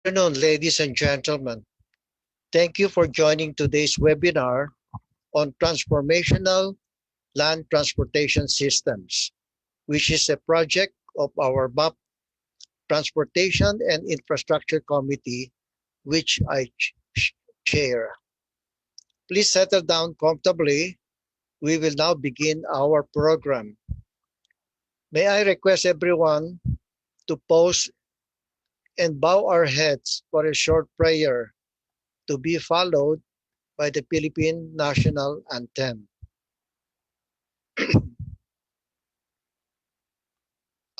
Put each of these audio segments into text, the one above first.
Afternoon, ladies and gentlemen. Thank you for joining today's webinar on transformational land transportation systems, which is a project of our MAP Transportation and Infrastructure Committee, which I chair. Please settle down comfortably. We will now begin our program. May I request everyone to pause and bow our heads for a short prayer to be followed by the Philippine national anthem.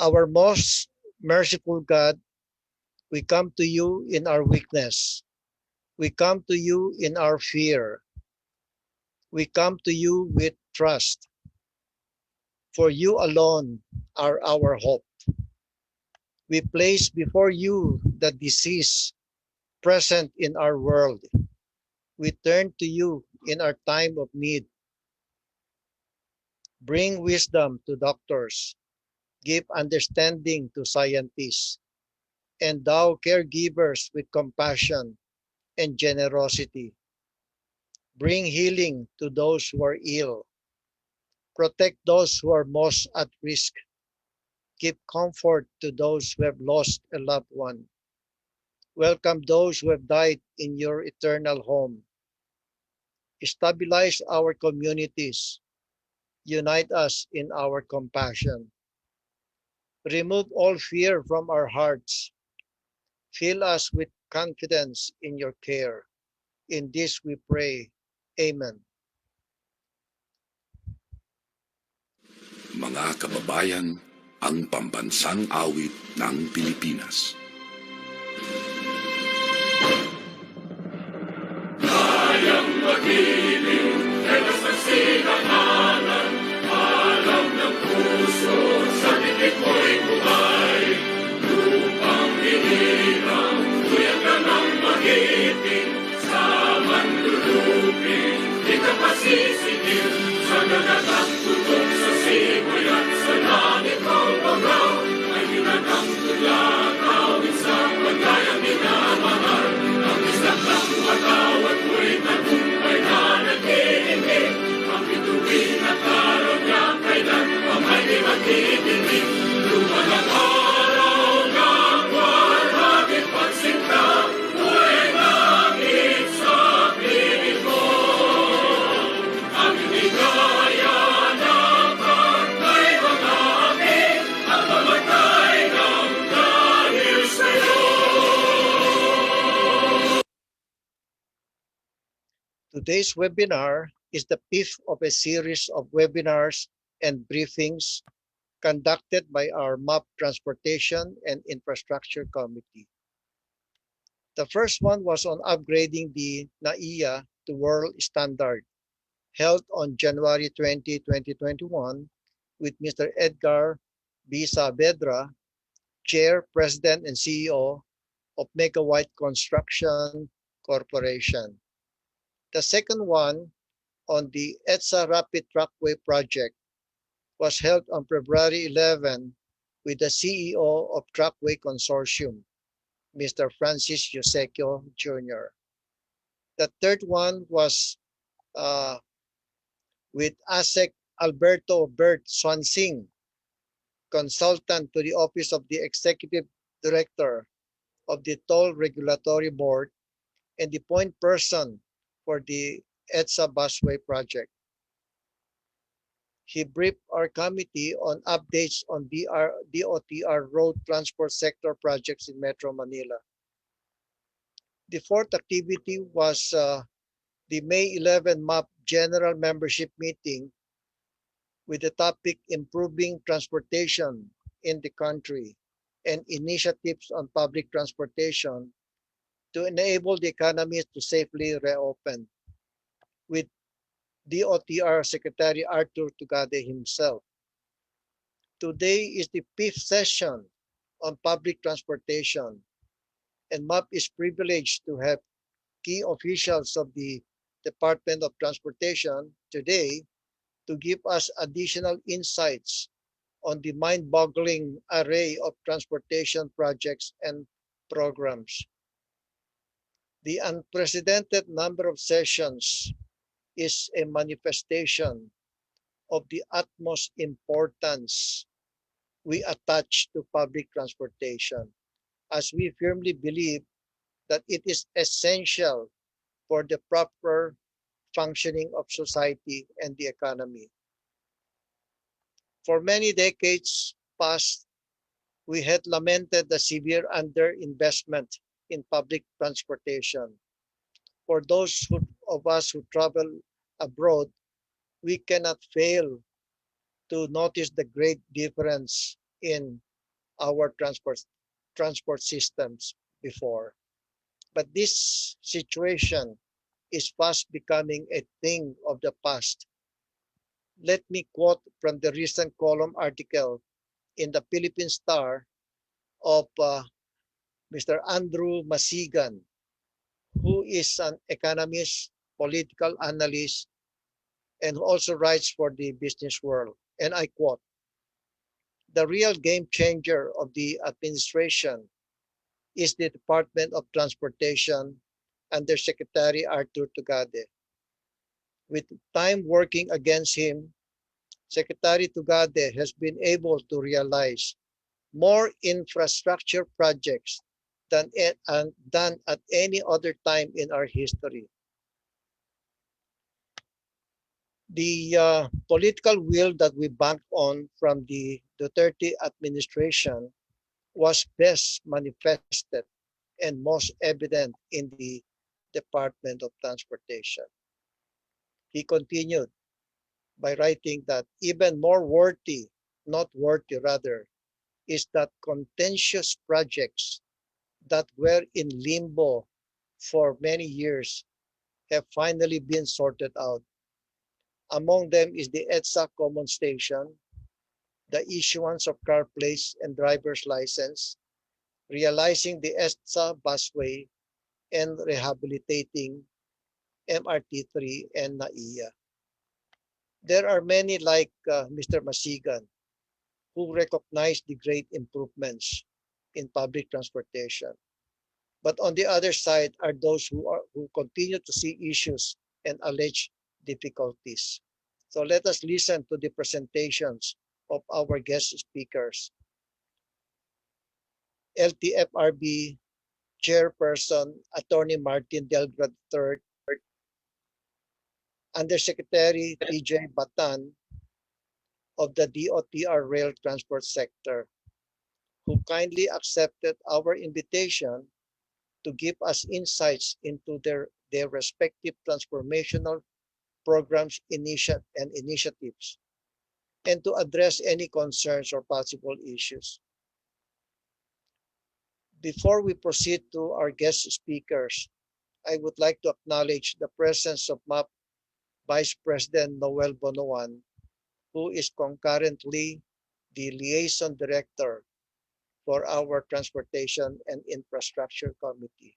Our most merciful God, we come to you in our weakness. We come to you in our fear. We come to you with trust. For you alone are our hope. We place before you the disease present in our world. We turn to you in our time of need. Bring wisdom to doctors. Give understanding to scientists. Endow caregivers with compassion and generosity. Bring healing to those who are ill. Protect those who are most at risk. Give comfort to those who have lost a loved one. Welcome those who have died in your eternal home. Stabilize our communities. Unite us in our compassion. Remove all fear from our hearts. Fill us with confidence in your care. In this we pray. Amen. Mga kababayan, ang pambansang awit ng Pilipinas. Kayang magiliw, ewas ng sinangalan, alam ng puso, sa titik mo'y buhay. Lupang hinirang, tuyang ka ng magiting, sa manlulupin, di ka pasisigil, sa nagatang tutok sa simoy at sa langit ng bagaw, ay ginagang tulad, awit sa pagkayang minamahal. Ang isang ng matawad mo'y tagumpay na nag-iindig, ang bituin at araw niya kailan pa may di magtitingin. Lumalang araw ng walang pagsinta, mo'y langit sa piling mo. Ang ligaya ng pagkay mga aking, ang mamatay ng dahil sa'yo. Today's webinar is the fifth of a series of webinars and briefings conducted by our MAP Transportation and Infrastructure Committee. The first one was on upgrading the NAIA to world standard, held on January 20, 2021 with Mr. Edgar B. Saavedra, Chair, President, and CEO of Mega White Construction Corporation. The second one on the EDSA Rapid Trackway Project was held on February 11 with the CEO of Trackway Consortium, Mr. Francis Yosecchio Jr. The third one was with ASEC Alberto Bert Swansing, consultant to the Office of the Executive Director of the Toll Regulatory Board and the point person for the EDSA Busway project. He briefed our committee on updates on DOTR road transport sector projects in Metro Manila. The fourth activity was the May 11 MAP General Membership Meeting with the topic Improving Transportation in the Country and Initiatives on Public Transportation to enable the economies to safely reopen, with DOTR Secretary Arthur Tugade himself. Today is the fifth session on public transportation, and MAP is privileged to have key officials of the Department of Transportation today to give us additional insights on the mind-boggling array of transportation projects and programs. The unprecedented number of sessions is a manifestation of the utmost importance we attach to public transportation, as we firmly believe that it is essential for the proper functioning of society and the economy. For many decades past, we had lamented the severe underinvestment in public transportation. For those of us who travel abroad, we cannot fail to notice the great difference in our transport systems before. But this situation is fast becoming a thing of the past. Let me quote from the recent column article in the Philippine Star of Mr. Andrew Masigan, who is an economist, political analyst, and who also writes for the business world. And I quote, the real game changer of the administration is the Department of Transportation under Secretary Arthur Tugade. With time working against him, Secretary Tugade has been able to realize more infrastructure projects than at any other time in our history. The political will that we banked on from the Duterte administration was best manifested and most evident in the Department of Transportation. He continued by writing that even more worthy, not worthy rather, is that contentious projects that were in limbo for many years have finally been sorted out. Among them is the EDSA Common Station, the issuance of car plates and driver's license, realizing the EDSA busway, and rehabilitating MRT3 and NAIA. There are many like Mr. Masigan who recognize the great improvements in public transportation. But on the other side are those who continue to see issues and allege difficulties. So let us listen to the presentations of our guest speakers. Ltfrb Chairperson Attorney Martin Delgrad III, Undersecretary TJ Batan of the DOTR Rail Transport Sector, who kindly accepted our invitation to give us insights into their respective transformational programs and initiatives, and to address any concerns or possible issues. Before we proceed to our guest speakers, I would like to acknowledge the presence of MAP Vice President Noel Bonoan, who is concurrently the Liaison Director for our Transportation and Infrastructure Committee.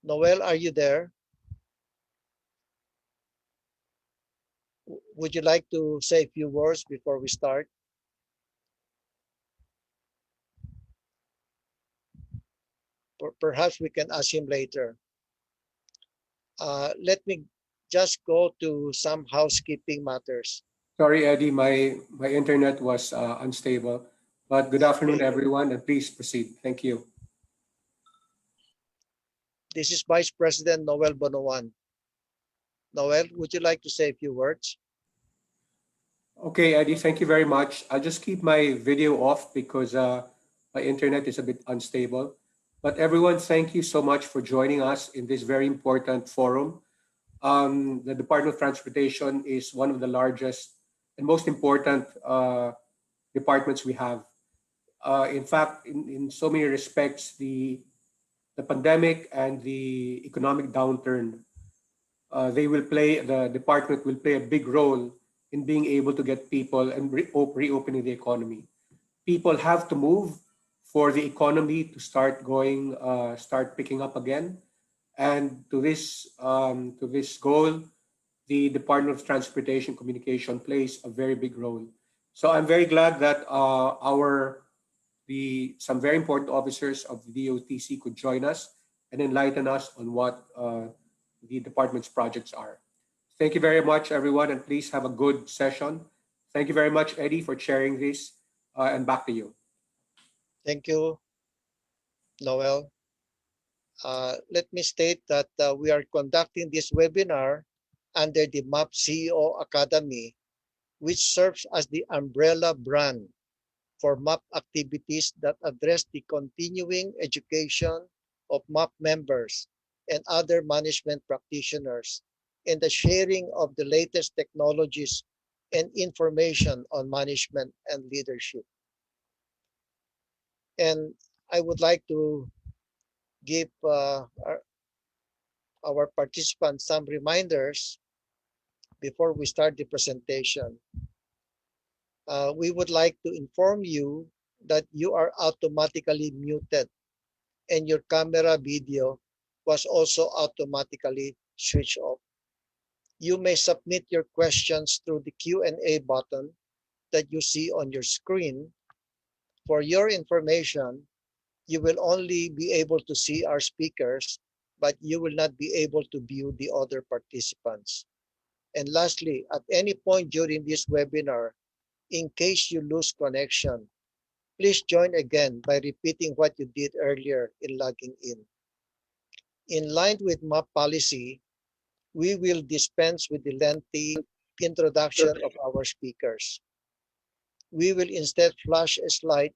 Noel, are you there? Would you like to say a few words before we start? Perhaps we can ask him later. Let me just go to some housekeeping matters. Sorry, Eddie, my internet was unstable. But good afternoon, Okay, everyone, and please proceed. Thank you. this is Vice President Noel Bonoan. Noel, would you like to say a few words? Okay, Eddie, thank you very much. I'll just keep my video off because my internet is a bit unstable. But everyone, thank you so much for joining us in this very important forum. The Department of Transportation is one of the largest and most important departments we have. In fact, in so many respects, the pandemic and the economic downturn, the department will play a big role in being able to get people and reopening the economy. People have to move for the economy to start picking up again. And to this goal, the Department of Transportation Communication plays a very big role. So I'm very glad that some very important officers of the DOTC could join us and enlighten us on what the department's projects are. Thank you very much, everyone, and please have a good session. Thank you very much, Eddie, for sharing this, and back to you. Thank you, Noel. Let me state that we are conducting this webinar under the MAP CEO Academy, which serves as the umbrella brand for MAP activities that address the continuing education of MAP members and other management practitioners and the sharing of the latest technologies and information on management and leadership. And I would like to give our participants some reminders before we start the presentation. We would like to inform you that you are automatically muted and your camera video was also automatically switched off. You may submit your questions through the Q&A button that you see on your screen. For your information, you will only be able to see our speakers, but you will not be able to view the other participants. And lastly, at any point during this webinar, in case you lose connection, please join again by repeating what you did earlier in logging in. In line with MAP policy, we will dispense with the lengthy introduction of our speakers. We will instead flash a slide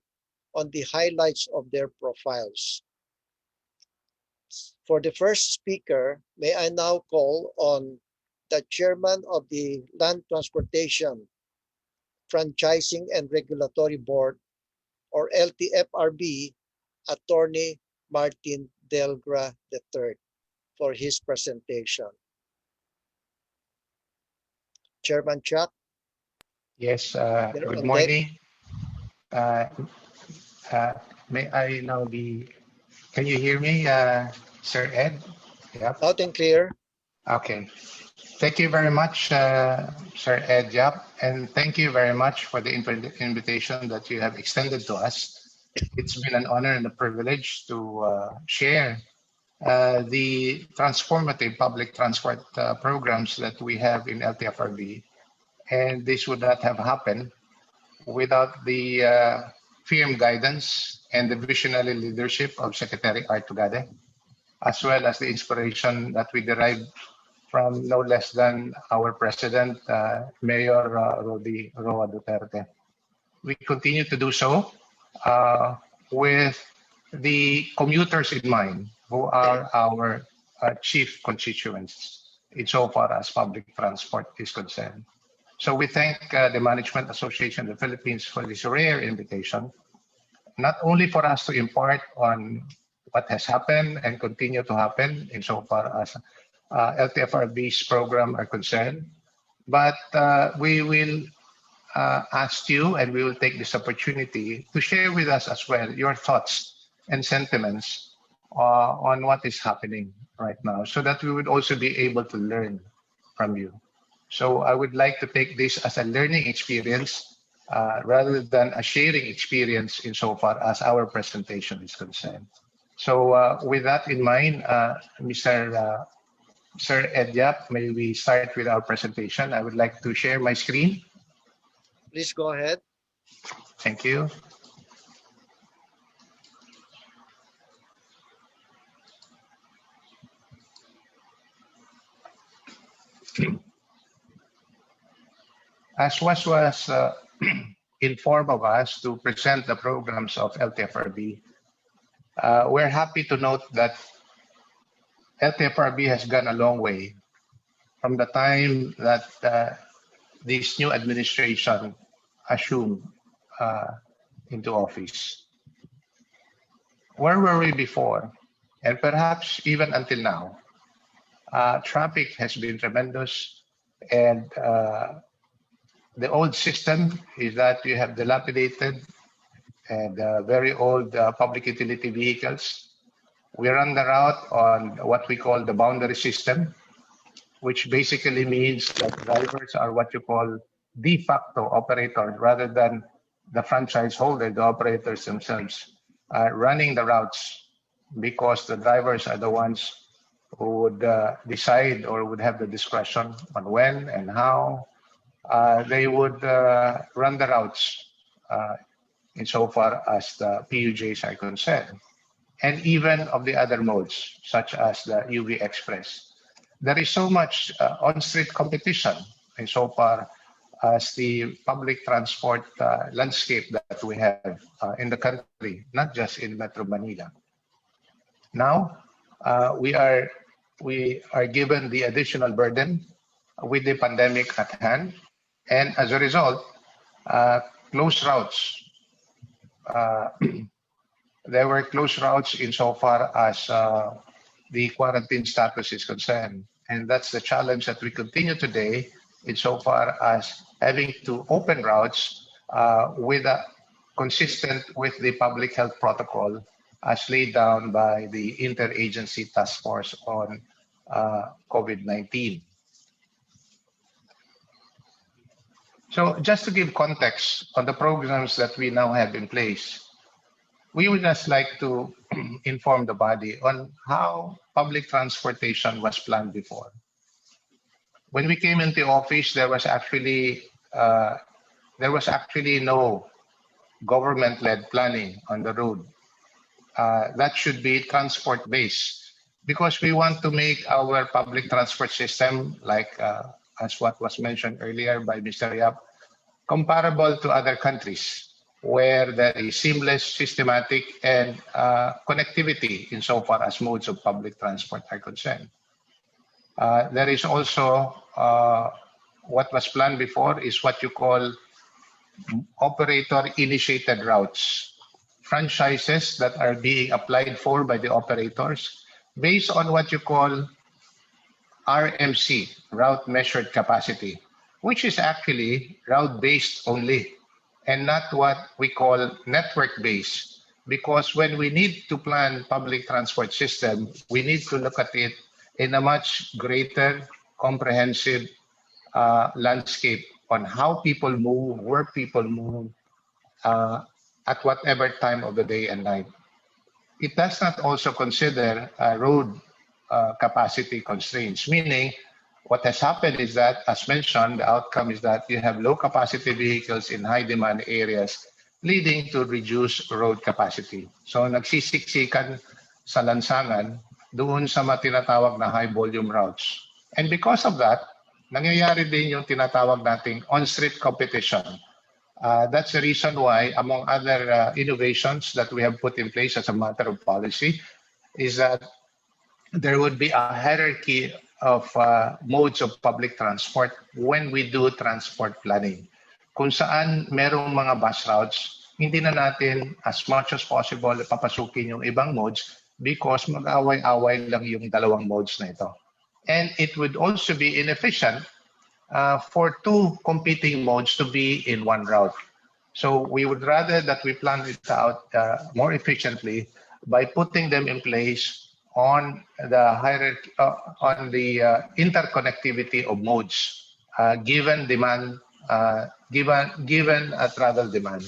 on the highlights of their profiles. For the first speaker, may I now call on the Chairman of the Land Transportation, Franchising and Regulatory Board, or Ltfrb, Attorney Martin Delgra III, for his presentation. Chairman Chuck. Yes, You're good on deck. morning. May I now be, can you hear me, Sir Ed? Yep. Loud and clear. Okay. Thank you very much, Sir Ed. Yep. And thank you very much for the invitation that you have extended to us. It's been an honor and a privilege to share the transformative public transport programs that we have in Ltfrb. And this would not have happened without the firm guidance and the visionary leadership of Secretary Artugade, as well as the inspiration that we derived from no less than our President, Mayor Rodi Roa Duterte. We continue to do so with the commuters in mind, who are our chief constituents insofar as public transport is concerned. So we thank the Management Association of the Philippines for this rare invitation, not only for us to impart on what has happened and continue to happen insofar as Ltfrb's program are concerned, but we will ask you, and we will take this opportunity to share with us as well your thoughts and sentiments on what is happening right now, so that we would also be able to learn from you. So I would like to take this as a learning experience rather than a sharing experience insofar as our presentation is concerned. So with that in mind, Sir Ed Yap, may we start with our presentation? I would like to share my screen. Please go ahead. Thank you. As was informed of us to present the programs of Ltfrb, we're happy to note that Ltfrb has gone a long way from the time that this new administration assumed into office. Where were we before? And perhaps even until now, traffic has been tremendous, and the old system is that you have dilapidated and very old public utility vehicles. We run the route on what we call the boundary system, which basically means that drivers are what you call de facto operators rather than the franchise holder, the operators themselves, running the routes because the drivers are the ones who would decide or would have the discretion on when and how they would run the routes insofar as the PUJs are concerned, and even of the other modes, such as the UV Express. There is so much on-street competition insofar as the public transport landscape that we have in the country, not just in Metro Manila. Now, we are given the additional burden with the pandemic at hand, and as a result, closed routes. There were closed routes insofar as the quarantine status is concerned, and that's the challenge that we continue today insofar as having to open routes consistent with the public health protocol as laid down by the Interagency Task Force on COVID-19. So just to give context on the programs that we now have in place, we would just like to inform the body on how public transportation was planned before. When we came into office, there was actually no government-led planning on the road. That should be transport-based, because we want to make our public transport system, like as what was mentioned earlier by Mr. Yap, comparable to other countries, where there is seamless, systematic, and connectivity insofar as modes of public transport are concerned. There is also what was planned before is what you call operator-initiated routes, franchises that are being applied for by the operators based on what you call RMC, route measured capacity, which is actually route-based only and not what we call network-based. Because when we need to plan public transport system, we need to look at it in a much greater, comprehensive landscape on how people move, where people move, at whatever time of the day and night. It does not also consider road capacity constraints, meaning what has happened is that, as mentioned, the outcome is that you have low capacity vehicles in high demand areas, leading to reduced road capacity. So nagsisiksikan sa lansangan doon sa mga tinatawag na high volume routes. And because of that, nangyayari din yung tinatawag nating on-street competition. That's the reason why, among other innovations that we have put in place as a matter of policy, is that there would be a hierarchy of modes of public transport when we do transport planning. Kung saan merong mga bus routes, hindi na natin as much as possible papasukin yung ibang modes because mag-away-away lang yung dalawang modes na ito. And it would also be inefficient for two competing modes to be in one route. So we would rather that we plan it out more efficiently by putting them in place on the hierarchy, on the interconnectivity of modes, given demand, given a travel demand.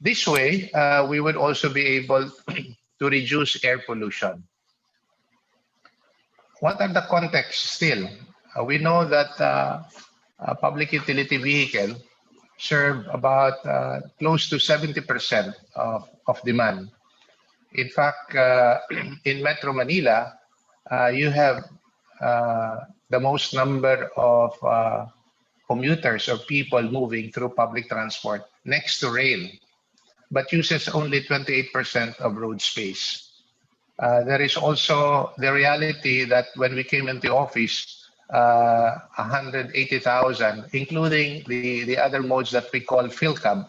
This way, we would also be able to reduce air pollution. What are the contexts still? We know that a public utility vehicle serve about close to 70% of demand. In fact, in Metro Manila, you have the most number of commuters or people moving through public transport next to rail, but uses only 28% of road space. There is also the reality that when we came into office, 180,000, including the other modes that we call PhilCab,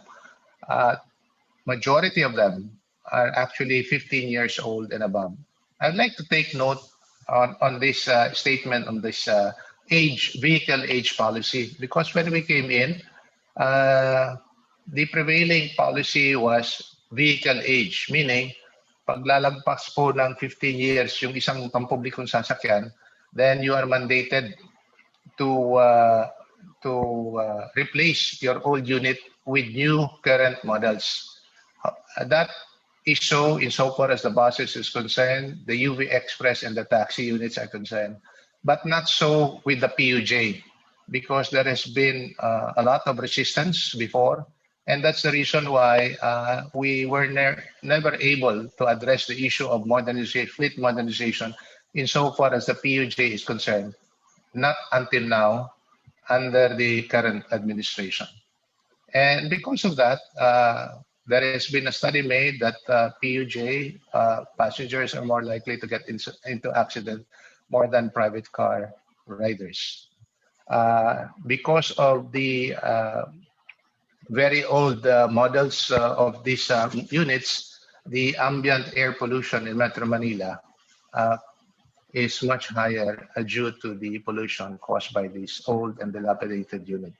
majority of them are actually 15 years old and above. I'd like to take note on this statement on this vehicle age policy, because when we came in, the prevailing policy was vehicle age, meaning paglalagpas po ng 15 years yung isang pampublikong sasakyan, then you are mandated to replace your old unit with new current models. That is so insofar as the buses is concerned, the UV Express and the taxi units are concerned, but not so with the PUJ, because there has been a lot of resistance before, and that's the reason why we were never able to address the issue of modernization, fleet modernization, insofar as the PUJ is concerned, not until now under the current administration. And because of that, there has been a study made that PUJ passengers are more likely to get into accident more than private car riders. Because of the very old models of these units, the ambient air pollution in Metro Manila is much higher due to the pollution caused by this old and dilapidated unit.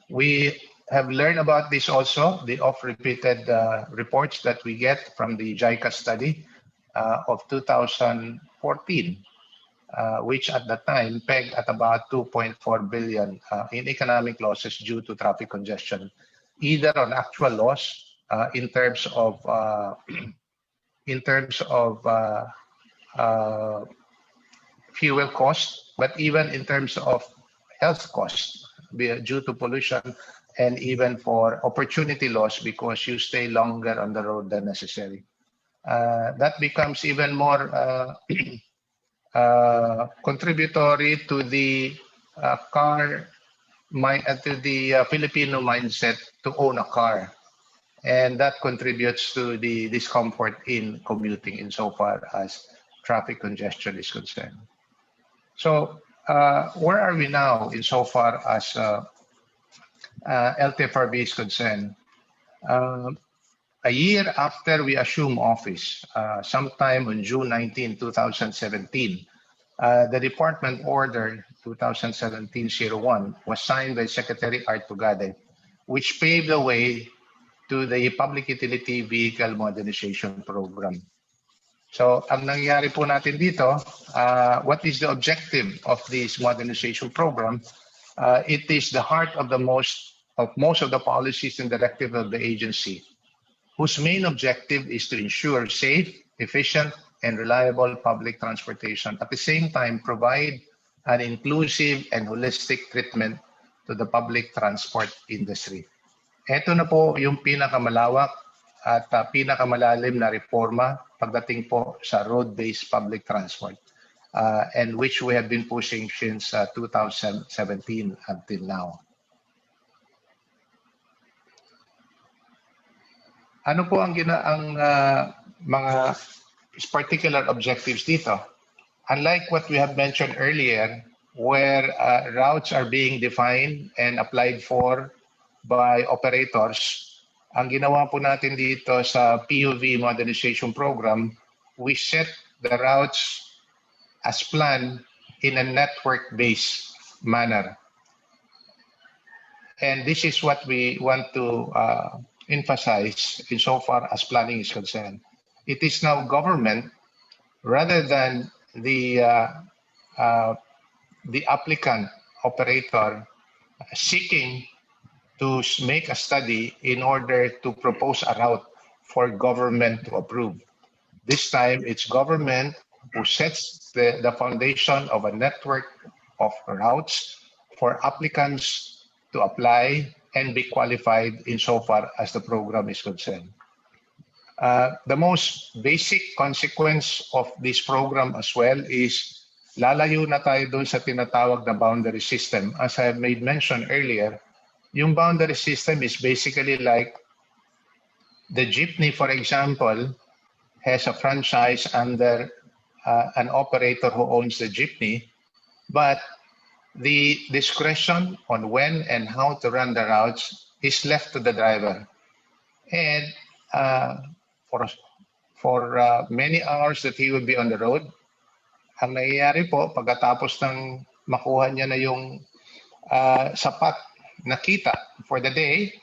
We have learned about this also, the oft-repeated reports that we get from the JICA study of 2014, which at the time pegged at about 2.4 billion in economic losses due to traffic congestion, either on actual loss in terms of fuel cost, but even in terms of health costs due to pollution, and even for opportunity loss because you stay longer on the road than necessary. That becomes even more contributory to the Filipino mindset to own a car, and that contributes to the discomfort in commuting insofar as traffic congestion is concerned. So where are we now insofar as Ltfrb is concerned? A year after we assumed office, sometime on June 19, 2017, the Department Order 2017-01 was signed by Secretary Art Tugade, which paved the way to the Public Utility Vehicle Modernization Program. So, ang nangyari po natin dito, what is the objective of this modernization program? It is the heart of most of the policies and directives of the agency, whose main objective is to ensure safe, efficient, and reliable public transportation. At the same time, provide an inclusive and holistic treatment to the public transport industry. Ito na po yung pinakamalawak at pinakamalalim na reforma pagdating po sa road-based public transport, and which we have been pushing since 2017 until now. Ano po ang mga particular objectives dito? Unlike what we have mentioned earlier, where routes are being defined and applied for by operators, ang ginawa po natin dito sa PUV Modernization Program, we set the routes as planned in a network-based manner. And this is what we want to emphasize insofar as planning is concerned. It is now government, rather than the applicant operator seeking to make a study in order to propose a route for government to approve. This time, it's government who sets the foundation of a network of routes for applicants to apply and be qualified insofar as the program is concerned. The most basic consequence of this program as well is lalayo na tayo doon sa tinatawag na boundary system. As I have made mention earlier, yung boundary system is basically like the jeepney, for example, has a franchise under an operator who owns the jeepney, but the discretion on when and how to run the routes is left to the driver. And for many hours that he will be on the road, ang nangyayari po, pagkatapos ng makuha niya na yung sapat na kita for the day,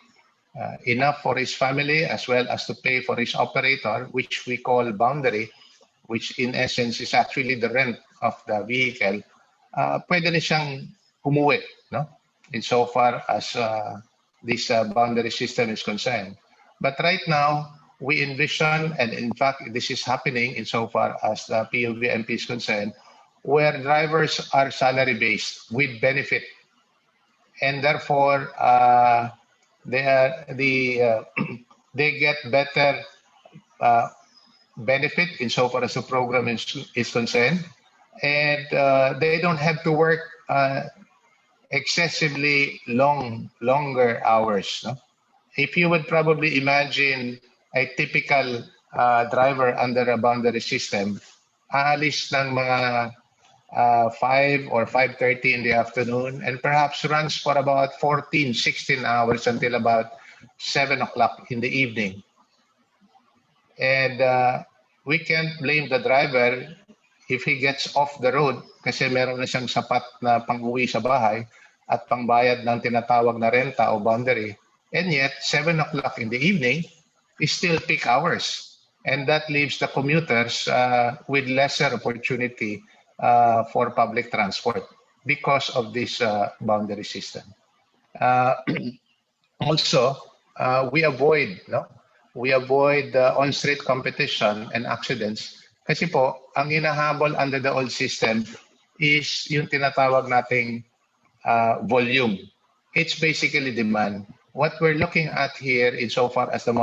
enough for his family as well as to pay for his operator, which we call boundary, which in essence is actually the rent of the vehicle, pwede na siyang umuwi, no? Insofar as this boundary system is concerned. But right now, we envision, and in fact, this is happening insofar as the PUVMP is concerned, where drivers are salary-based with benefit, and therefore they are they get better benefit insofar as the program is concerned, and they don't have to work excessively longer hours. No? If you would probably imagine a typical driver under a boundary system, aalis ng mga 5 or 5:30 in the afternoon and perhaps runs for about 14, 16 hours until about 7 o'clock in the evening. And we can't blame the driver if he gets off the road kasi meron na siyang sapat na pang-uwi sa bahay at pangbayad ng tinatawag na renta o boundary. And yet, 7 o'clock in the evening is still peak hours. And that leaves the commuters with lesser opportunity for public transport because of this boundary system. Also, we avoid on-street competition and accidents kasi po, ang hinahabol under the old system is yung tinatawag nating volume. It's basically demand. What we're looking at here insofar as the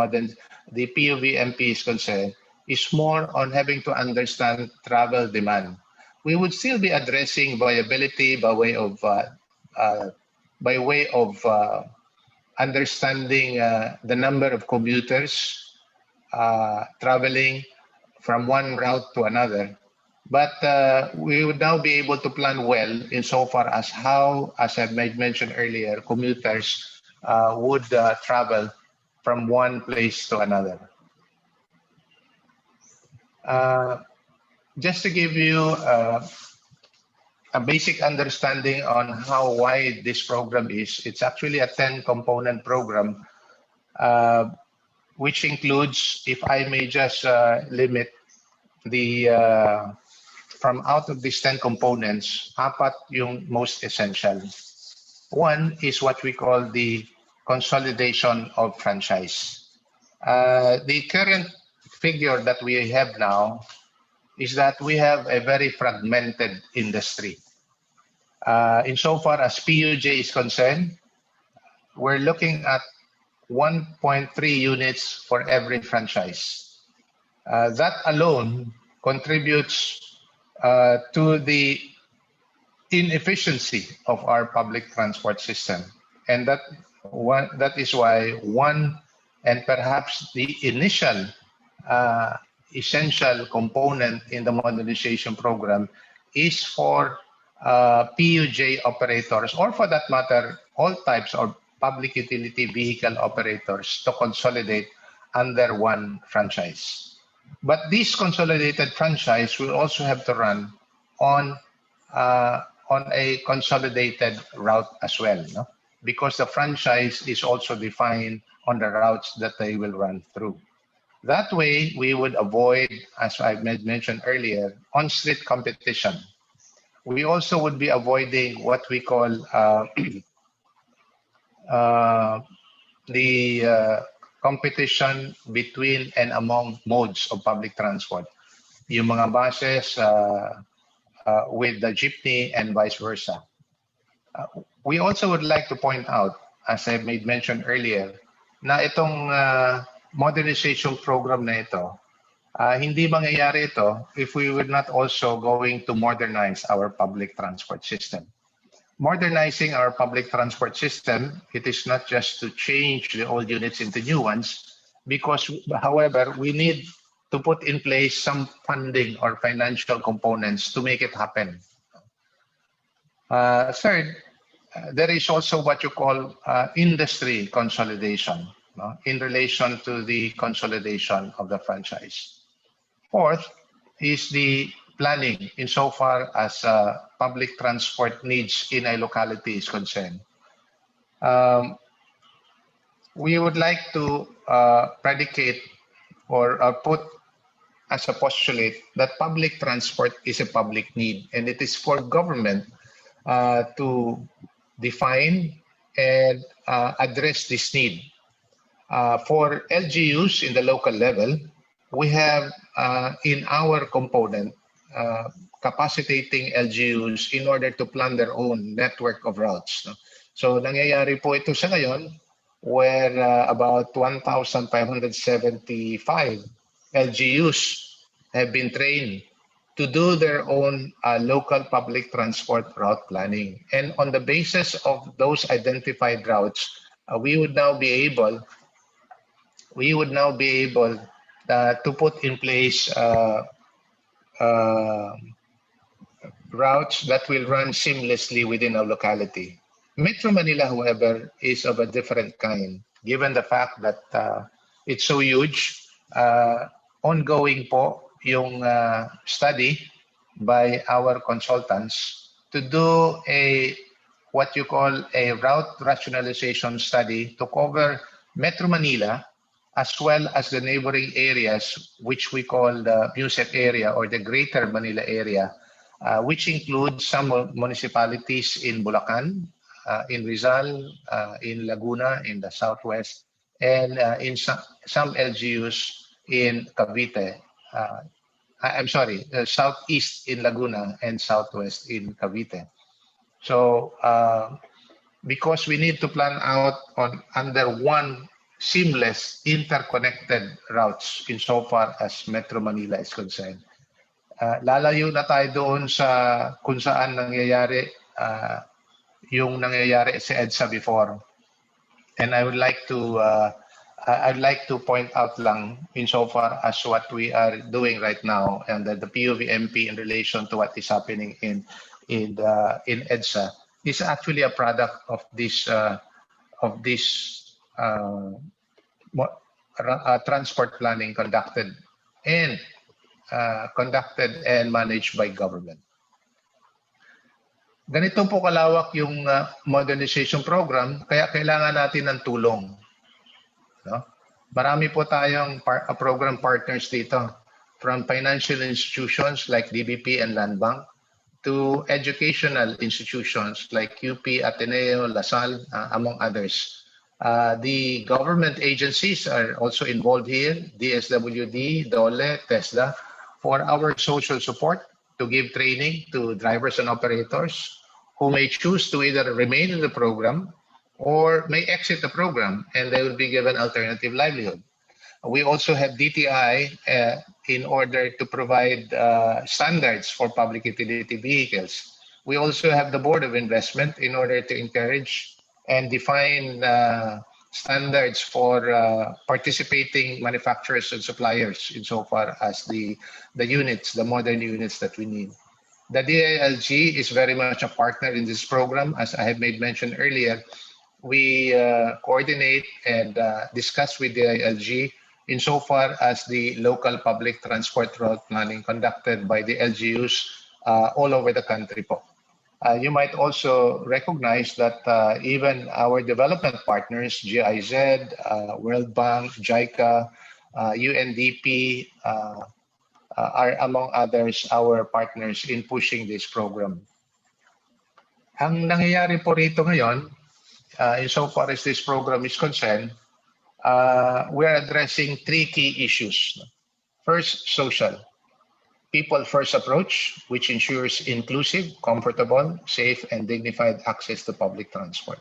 PUVMP is concerned is more on having to understand travel demand. We would still be addressing viability by way of understanding the number of commuters traveling from one route to another. But we would now be able to plan well insofar as how, as I mentioned earlier, commuters would travel from one place to another. Just to give you a basic understanding on how wide this program is, it's actually a 10-component program, which includes, if I may just limit from out of these 10 components, apat yung most essential. One is what we call the consolidation of franchise. The current figure that we have now is that we have a very fragmented industry. Insofar as PUJ is concerned, we're looking at 1.3 units for every franchise. That alone contributes to the inefficiency of our public transport system. And that is why one, and perhaps the initial essential component in the modernization program is for PUJ operators, or for that matter, all types of public utility vehicle operators to consolidate under one franchise. But this consolidated franchise will also have to run on a consolidated route as well, no? Because the franchise is also defined on the routes that they will run through. That way, we would avoid, as I mentioned earlier, on-street competition. We also would be avoiding what we call the competition between and among modes of public transport. Yung mga buses with the jeepney and vice versa. We also would like to point out, as I made mention earlier, na itong modernization program na ito, hindi mangyayari ito if we would not also going to modernize our public transport system. Modernizing our public transport system, it is not just to change the old units into new ones, because, however, we need to put in place some funding or financial components to make it happen. Third, there is also what you call industry consolidation, no? In relation to the consolidation of the franchise. Fourth is the planning insofar as public transport needs in a locality is concerned. We would like to predicate or put as a postulate that public transport is a public need, and it is for government to define and address this need. For LGUs in the local level, we have in our component capacitating LGUs in order to plan their own network of routes. No? So nangyayari po ito sa ngayon where about 1,575 LGUs have been trained to do their own local public transport route planning. And on the basis of those identified routes, we would now be able to put in place routes that will run seamlessly within our locality. Metro Manila, however, is of a different kind, given the fact that it's so huge. Ongoing po yung study by our consultants to do what you call a route rationalization study to cover Metro Manila as well as the neighboring areas, which we call the MUSEP area or the Greater Manila area, which includes some municipalities in Bulacan, in Rizal, in Laguna, in the southwest, and in some LGUs in Cavite. I'm sorry, southeast in Laguna and southwest in Cavite. So because we need to plan out under one seamless interconnected routes insofar as Metro Manila is concerned. Lalayo na tayo doon sa kung saan nangyayari yung nangyayari sa EDSA before. And I would like to I'd like to point out lang insofar as what we are doing right now and the POVMP in relation to what is happening in EDSA is actually a product of this transport planning conducted and managed by government. Ganito po kalawak yung modernization program, kaya kailangan natin ng tulong. No? Marami po tayong program partners dito, from financial institutions like DBP and Land Bank to educational institutions like UP, Ateneo, LaSalle, among others. The government agencies are also involved here, DSWD, DOLE, TESDA, for our social support to give training to drivers and operators who may choose to either remain in the program or may exit the program and they will be given alternative livelihood. We also have DTI in order to provide standards for public utility vehicles. We also have the Board of Investment in order to encourage and define standards for participating manufacturers and suppliers insofar as the units, the modern units that we need. The DILG is very much a partner in this program. As I have made mention earlier, we coordinate and discuss with DILG insofar as the local public transport route planning conducted by the LGUs all over the country po. You might also recognize that even our development partners, GIZ, World Bank, JICA, UNDP, are among others our partners in pushing this program. Ang nangyayari po rito ngayon, insofar as this program is concerned, we're addressing three key issues. First, social. People-first approach, which ensures inclusive, comfortable, safe, and dignified access to public transport.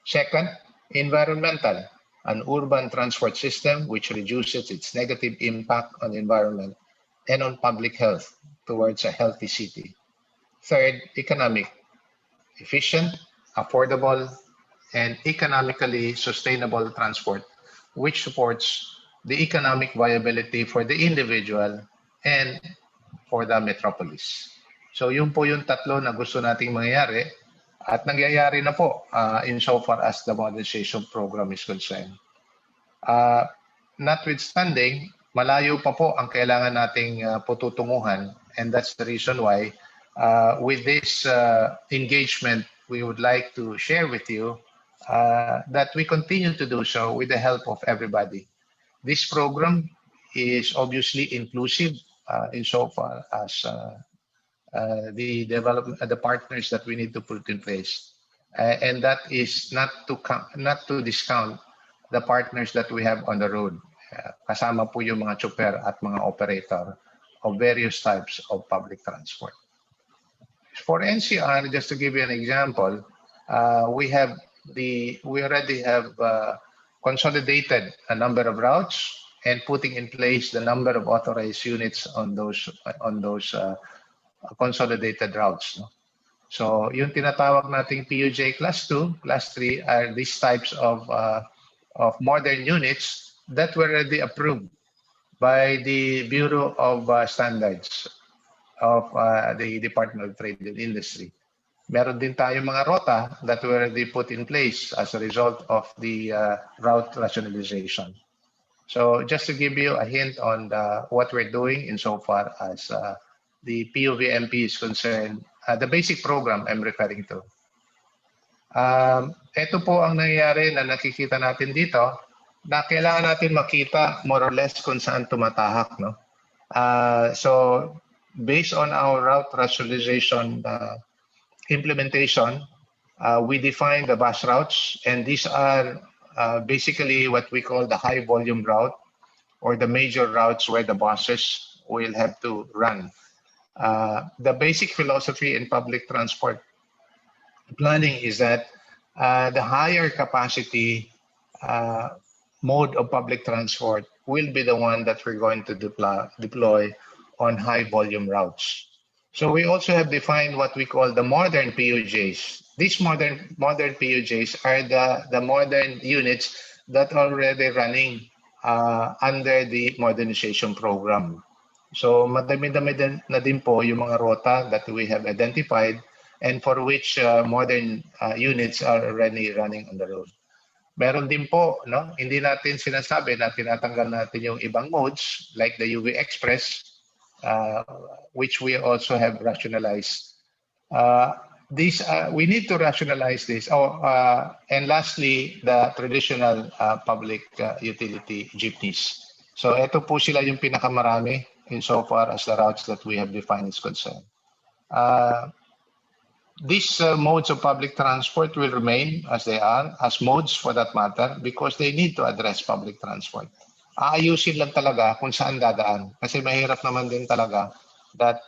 Second, environmental, an urban transport system which reduces its negative impact on the environment and on public health towards a healthy city. Third, economic, efficient, affordable, and economically sustainable transport, which supports the economic viability for the individual and for the metropolis. So yun po yung tatlo na gusto nating mangyayari at nangyayari na po insofar as the modernization program is concerned. Notwithstanding, malayo pa po ang kailangan nating pututunguhan, and that's the reason why with this engagement, we would like to share with you that we continue to do so with the help of everybody. This program is obviously inclusive insofar as the partners that we need to put in place, and that is not to discount the partners that we have on the road. Kasama po yung mga chopper at mga operator of various types of public transport. For NCR, just to give you an example, we already have consolidated a number of routes and putting in place the number of authorized units on those consolidated routes. No? So yung tinatawag nating PUJ Class 2, Class 3 are these types of modern units that were already approved by the Bureau of Standards of the Department of Trade and Industry. Meron din tayong mga rota that were already put in place as a result of the route rationalization. So just to give you a hint on what we're doing insofar as the PUVMP is concerned, the basic program I'm referring to. Ito po ang nangyayari na nakikita natin dito na kailangan natin makita more or less kung saan tumatahak. No? So based on our route rationalization implementation, we define the bus routes, and these are basically what we call the high volume route or the major routes where the buses will have to run. The basic philosophy in public transport planning is that the higher capacity mode of public transport will be the one that we're going to deploy on high volume routes. So we also have defined what we call the modern PUJs. These modern PUJs are the modern units that are already running under the modernization program. So madami-dami na din po yung mga rota that we have identified and for which modern units are already running on the road. Meron din po, no? Hindi natin sinasabi na tinatanggal natin yung ibang modes like the UV Express, which we also have rationalized. We need to rationalize this. And lastly, the traditional public utility jeepneys. So ito po sila yung pinakamarami insofar as the routes that we have defined is concerned. These modes of public transport will remain as they are, as modes for that matter, because they need to address public transport. Aayusin lang talaga kung saan dadaan. Kasi mahirap naman din talaga that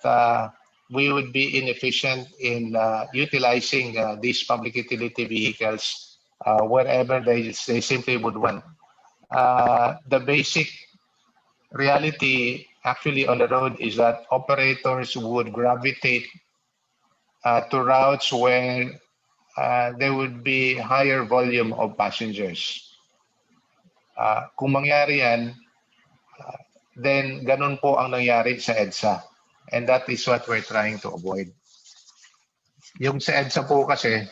we would be inefficient in utilizing these public utility vehicles wherever they simply would want. The basic reality actually on the road is that operators would gravitate to routes where there would be higher volume of passengers. Kung mangyari yan, then ganun po ang nangyari sa EDSA. And that is what we're trying to avoid. Yung sa EDSA po kasi,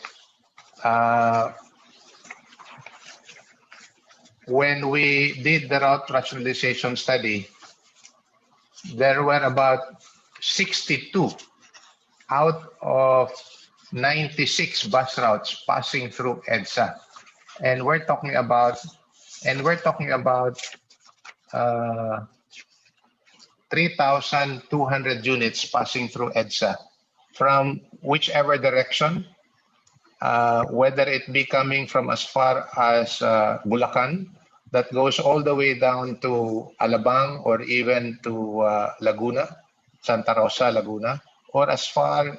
when we did the route rationalization study, there were about 62 out of 96 bus routes passing through EDSA. And we're talking about 3,200 units passing through EDSA from whichever direction, whether it be coming from as far as Bulacan, that goes all the way down to Alabang or even to Laguna, Santa Rosa, Laguna, or as far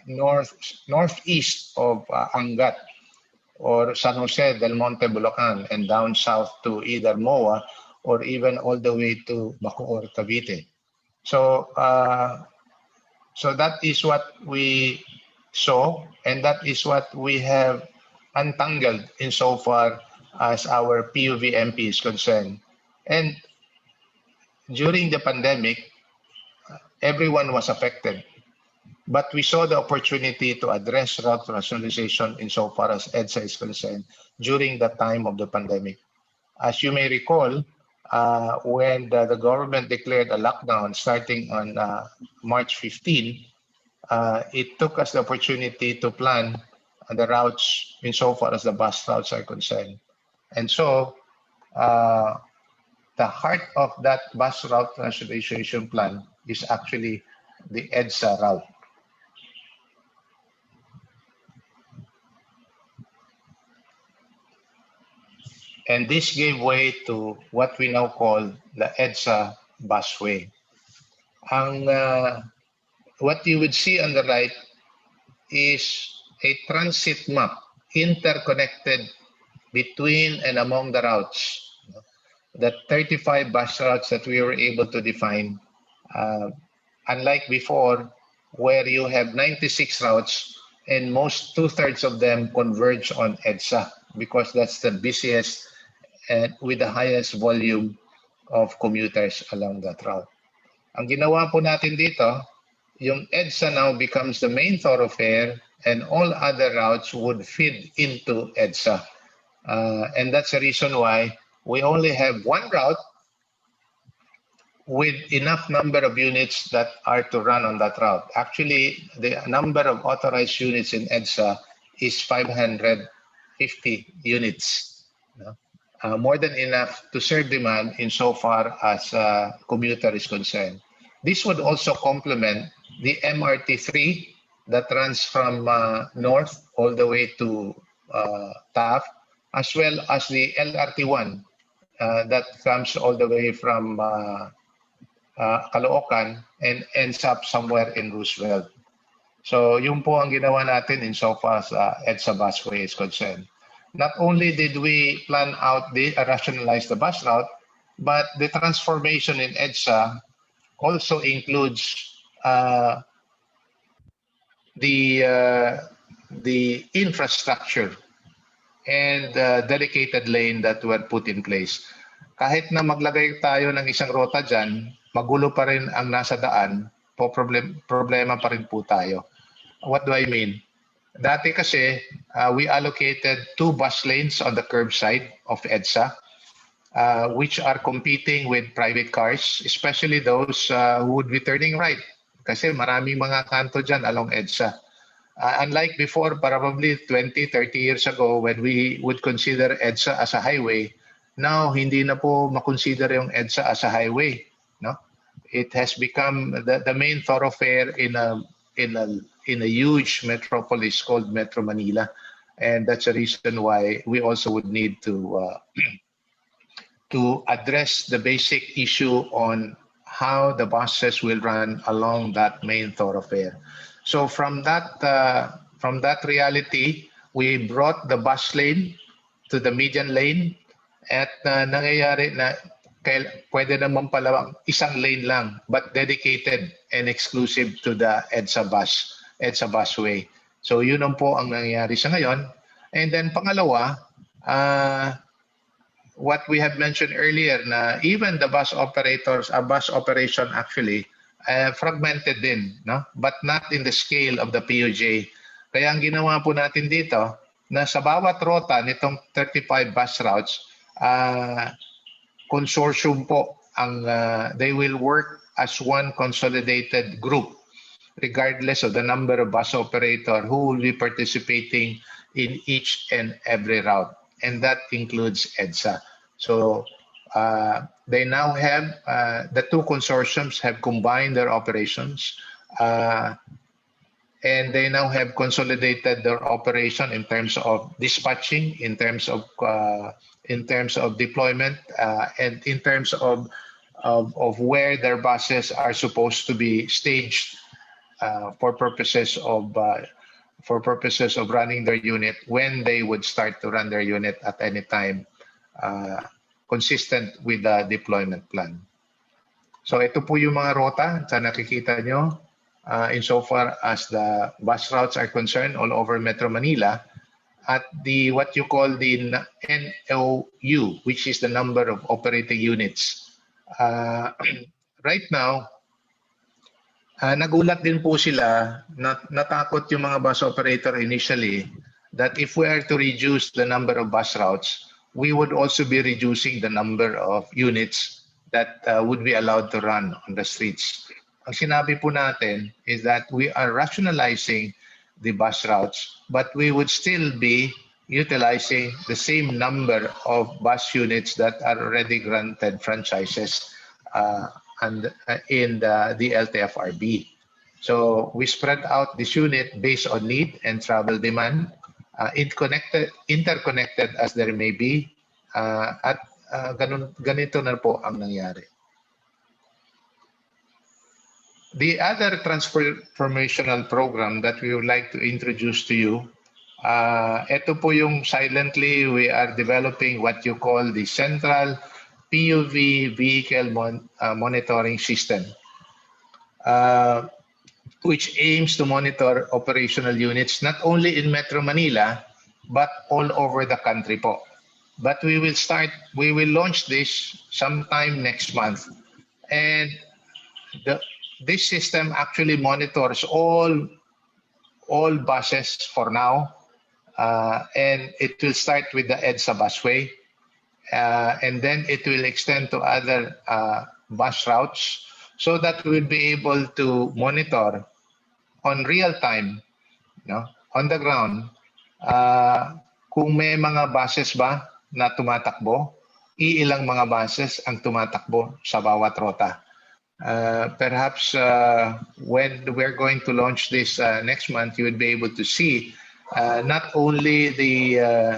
northeast of Angat or San Jose del Monte, Bulacan, and down south to either MOA or even all the way to Bacoor, Cavite. So, so that is what we saw, and that is what we have untangled insofar as our PUVMP is concerned. And during the pandemic, everyone was affected. But we saw the opportunity to address route rationalization insofar as EDSA is concerned during the time of the pandemic. As you may recall, when the government declared a lockdown starting on March 15, it took us the opportunity to plan the routes insofar as the bus routes are concerned. And so the heart of that bus route rationalization plan is actually the EDSA route. And this gave way to what we now call the EDSA busway. What you would see on the right is a transit map interconnected between and among the routes. The 35 bus routes that we were able to define, unlike before, where you have 96 routes and most 2/3 of them converge on EDSA because that's the busiest and with the highest volume of commuters along that route. Ang ginawa po natin dito, yung EDSA now becomes the main thoroughfare and all other routes would feed into EDSA. And that's the reason why we only have one route with enough number of units that are to run on that route. Actually, the number of authorized units in EDSA is 550 units. More than enough to serve demand insofar as commuter is concerned. This would also complement the MRT3 that runs from north all the way to Taft, as well as the LRT1 that comes all the way from Caloocan and ends up somewhere in Roosevelt. So yun po ang ginawa natin insofar as EDSA busway is concerned. Not only did we plan out rationalize the bus route, but the transformation in EDSA also includes the infrastructure and dedicated lane that were put in place. Kahit na maglagay tayo ng isang rota dyan, magulo pa rin ang nasa daan, problema pa rin po tayo. What do I mean? Dati kasi, we allocated 2 bus lanes on the curbside of EDSA, which are competing with private cars, especially those who would be turning right. Kasi maraming mga kanto dyan along EDSA. Unlike before, probably 20, 30 years ago, when we would consider EDSA as a highway, now hindi na po makonsider yung EDSA as a highway. No? It has become the main thoroughfare in a huge metropolis called Metro Manila, and that's the reason why we also would need to address the basic issue on how the buses will run along that main thoroughfare. So from that reality, we brought the bus lane to the median lane, at nangyayari na pwede naman pala isang lane lang, but dedicated and exclusive to the EDSA busway. So yun ang po ang nangyayari sa ngayon. And then pangalawa, what we have mentioned earlier, na even the bus operation actually fragmented din, no? But not in the scale of the POJ. Kaya ang ginawa po natin dito, na sa bawat rota nitong 35 bus routes, consortium po ang they will work as one consolidated group regardless of the number of bus operator who will be participating in each and every route, and that includes EDSA. So they now have the 2 consortiums have combined their operations, and they now have consolidated their operation in terms of dispatching, in terms of deployment, and in terms of where their buses are supposed to be staged for purposes of running their unit when they would start to run their unit at any time, consistent with the deployment plan. So ito po yung mga rota sa nakikita nyo insofar as the bus routes are concerned all over Metro Manila, at the what you call the NOU, which is the number of operating units. Right now, nagulat din po sila, natakot yung mga bus operator initially that if we are to reduce the number of bus routes, we would also be reducing the number of units that would be allowed to run on the streets. Ang sinabi po natin is that we are rationalizing the bus routes, but we would still be utilizing the same number of bus units that are already granted franchises in the Ltfrb. So we spread out this unit based on need and travel demand, interconnected as there may be, Ganito na po ang nangyari. The other transformational program that we would like to introduce to you, ito po yung silently we are developing what you call the Central PUV Vehicle Monitoring System, which aims to monitor operational units not only in Metro Manila, but all over the country po. But we will launch this sometime next month. And this system actually monitors all buses for now, and it will start with the EDSA busway, and then it will extend to other bus routes, so that we'll be able to monitor on real time, on the ground, kung may mga buses ba na tumatakbo, iilang mga buses ang tumatakbo sa bawat rota. Perhaps when we're going to launch this next month, you would be able to see not only the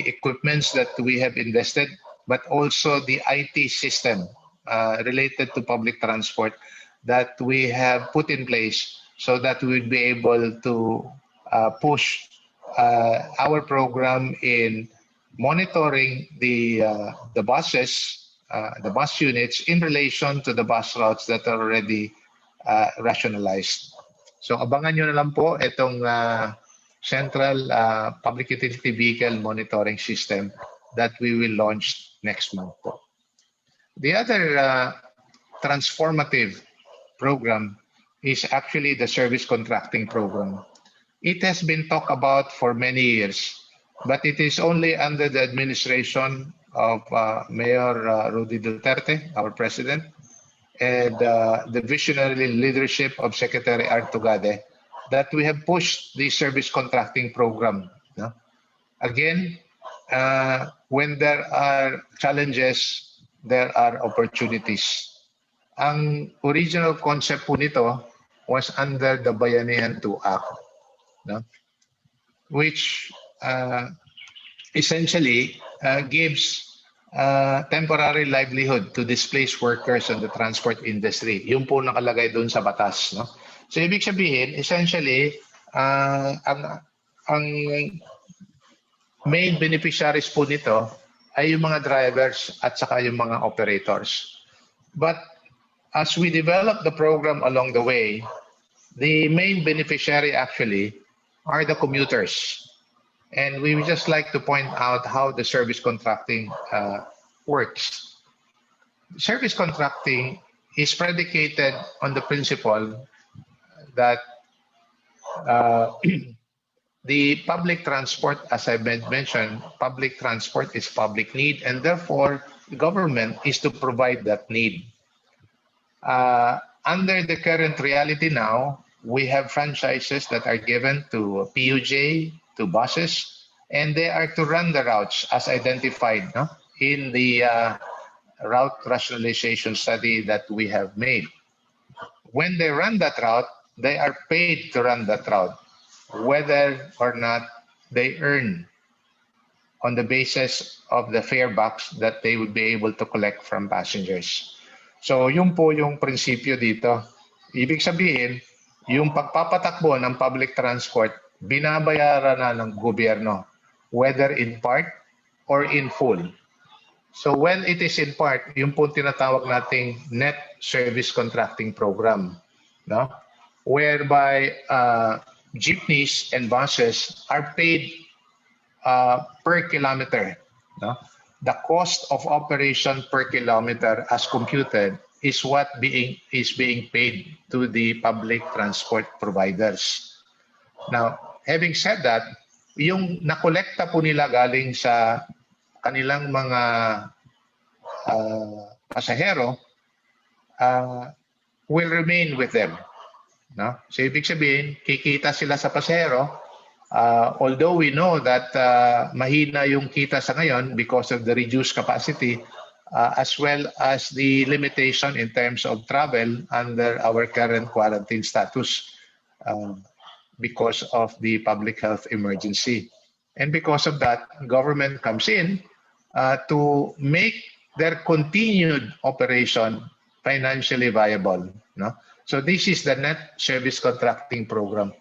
equipments that we have invested, but also the IT system related to public transport that we have put in place, so that we would be able to push our program in monitoring the buses, the bus units in relation to the bus routes that are already rationalized. So abangan nyo na lang po itong Central Public Utility Vehicle Monitoring System that we will launch next month po. The other transformative program is actually the service contracting program. It has been talked about for many years, but it is only under the administration of Mayor Rudy Duterte, our president, and the visionary leadership of Secretary Artugade, that we have pushed the service contracting program. Again, when there are challenges, there are opportunities. Ang original concept po nito was under the Bayanihan 2 Act, which essentially gives temporary livelihood to displaced workers in the transport industry. Yung po nakalagay doon sa batas. So ibig sabihin, essentially, ang main beneficiaries po nito ay yung mga drivers at saka yung mga operators. But as we develop the program along the way, the main beneficiary actually are the commuters. And we would just like to point out how the service contracting works. Service contracting is predicated on the principle that the public transport, as I mentioned, public transport is public need, and therefore the government is to provide that need. Under the current reality now, we have franchises that are given to PUJ, to buses, and they are to run the routes as identified in the route rationalization study that we have made. When they run that route, they are paid to run that route, whether or not they earn on the basis of the fare box that they would be able to collect from passengers. So yun po yung prinsipyo dito. Ibig sabihin, yung pagpapatakbo ng public transport, binabayaran na ng gobyerno, whether in part or in full. So when it is in part, yung po tinatawag nating net service contracting program, whereby jeepneys and buses are paid per kilometer. The cost of operation per kilometer as computed is what is being paid to the public transport providers. Now, having said that, yung nakolekta po nila galing sa kanilang mga pasahero will remain with them. So ibig sabihin, kikita sila sa pasahero, although we know that mahina yung kita sa ngayon because of the reduced capacity, as well as the limitation in terms of travel under our current quarantine status because of the public health emergency. And because of that, government comes in to make their continued operation financially viable. No? So this is the net service contracting program.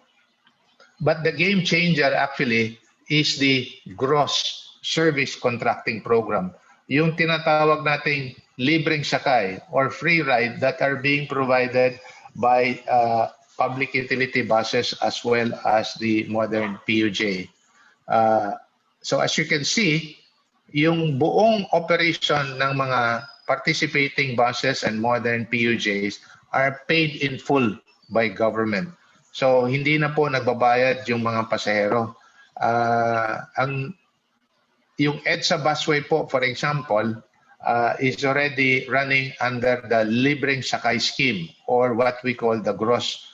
But the game changer actually is the gross service contracting program. Yung tinatawag nating libreng sakay or free ride that are being provided by public utility buses as well as the modern PUJ. So as you can see, yung buong operation ng mga participating buses and modern PUJs are paid in full by government. So hindi na po nagbabayad yung mga pasahero. Yung EDSA busway po, for example, is already running under the Libreng Sakay scheme or what we call the gross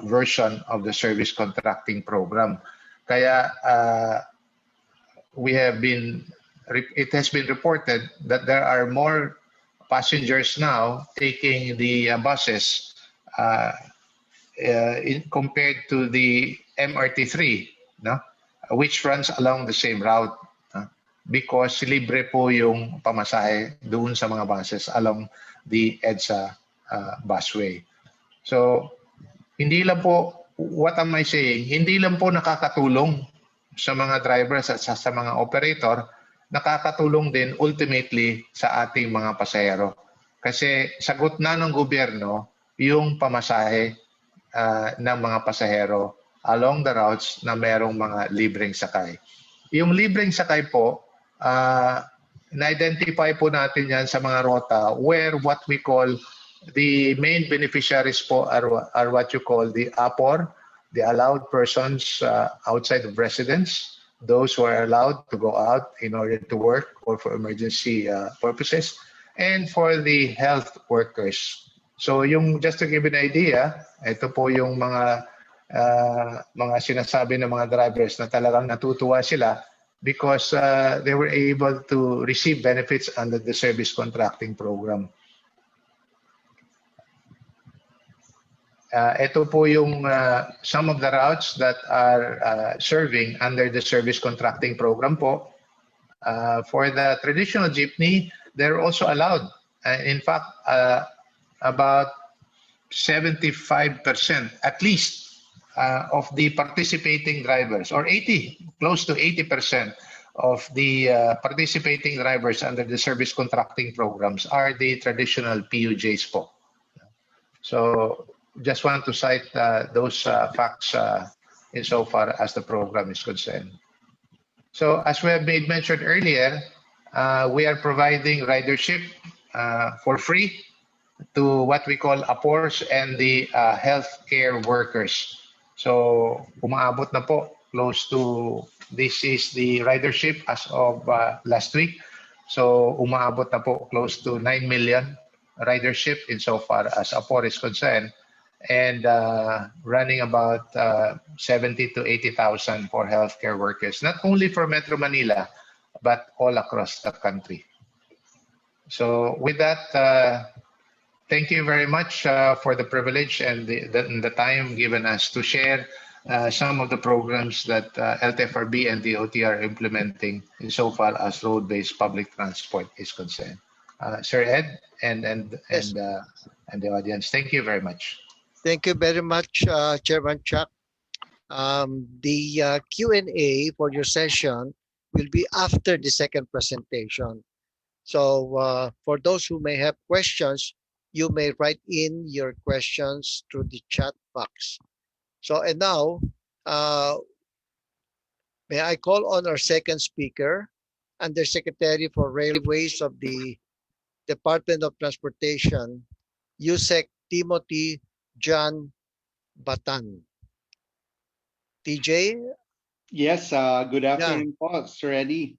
version of the service contracting program. Kaya it has been reported that there are more passengers now taking the buses compared to the MRT3, no? Which runs along the same route. Because libre po yung pamasahe doon sa mga buses along the EDSA busway. So, hindi lang po, what am I saying? Hindi lang po nakakatulong sa mga drivers at sa mga operator, nakakatulong din ultimately sa ating mga pasahero. Kasi sagot na ng gobyerno yung pamasahe ng mga pasahero along the routes na merong mga libreng sakay. Yung libreng sakay po, na-identify po natin yan sa mga rota where what we call the main beneficiaries po are what you call the APOR, the allowed persons outside of residence, those who are allowed to go out in order to work or for emergency purposes, and for the health workers. So yung just to give you an idea, ito po yung mga sinasabi ng mga drivers na talagang natutuwa sila because they were able to receive benefits under the service contracting program. Ito po yung some of the routes that are serving under the service contracting program po. For the traditional jeepney, they're also allowed. In fact, about 75% at least of the participating drivers, or close to 80% of the participating drivers under the service contracting programs are the traditional PUJs po. So just want to cite those facts insofar as the program is concerned. So as we have made mentioned earlier, we are providing ridership for free to what we call APORs and the healthcare workers. So umaabot na po close to, this is the ridership as of last week. So umaabot na po close to 9 million ridership insofar as APOR is concerned, and running about 70 to 80,000 for healthcare workers, not only for Metro Manila, but all across the country. So with that, thank you very much for the privilege and the time given us to share some of the programs that Ltfrb and the OT are implementing insofar as road-based public transport is concerned. Sir Ed and Yes. the audience, thank you very much. Thank you very much, Chairman Chuck. The Q&A for your session will be after the second presentation. So for those who may have questions, you may write in your questions through the chat box. So and now, may I call on our second speaker, Undersecretary for Railways of the Department of Transportation, USEC Timothy John Batan. TJ, Yes, good afternoon po, Sir Eddie.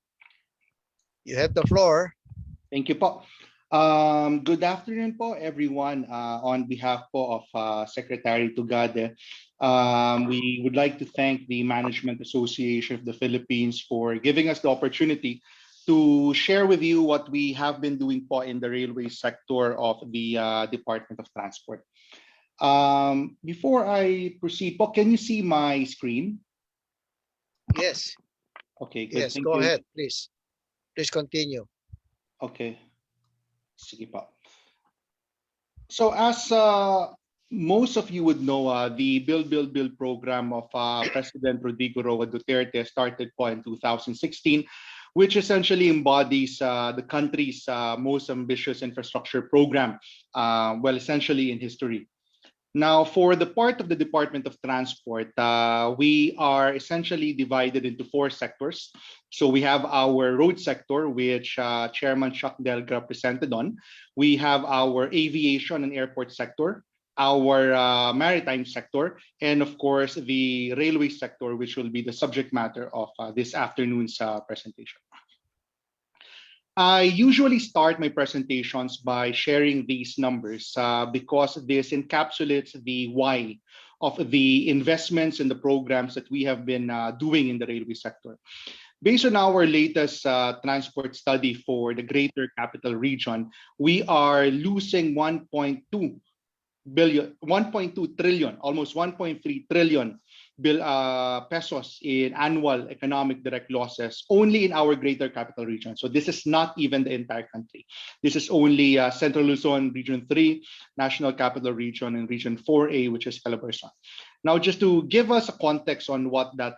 you have the floor. Thank you po. Good afternoon po, everyone. On behalf po of Secretary Tugade, we would like to thank the Management Association of the Philippines for giving us the opportunity to share with you what we have been doing po in the railway sector of the Department of Transport. Before I proceed po, can you see my screen? Yes. Okay, good. Yes, Thank go you. ahead, please. Please continue. Okay. Sige pa. So as most of you would know, the Build program of President Rodrigo Roa Duterte started po in 2016, which essentially embodies the country's most ambitious infrastructure program, well, essentially in history. Now, for the part of the Department of Transport, we are essentially divided into four sectors. So we have our road sector, which Chairman Chuck Delgra presented on. We have our aviation and airport sector, our maritime sector, and of course, the railway sector, which will be the subject matter of this afternoon's presentation. I usually start my presentations by sharing these numbers because this encapsulates the why of the investments and the programs that we have been doing in the railway sector. Based on our latest transport study for the Greater Capital Region, we are losing 1.2 trillion, almost 1.3 trillion pesos in annual economic direct losses only in our Greater Capital Region. So this is not even the entire country. This is only Central Luzon, Region 3, National Capital Region, and Region 4A, which is Calabarzon. Now, just to give us a context on what that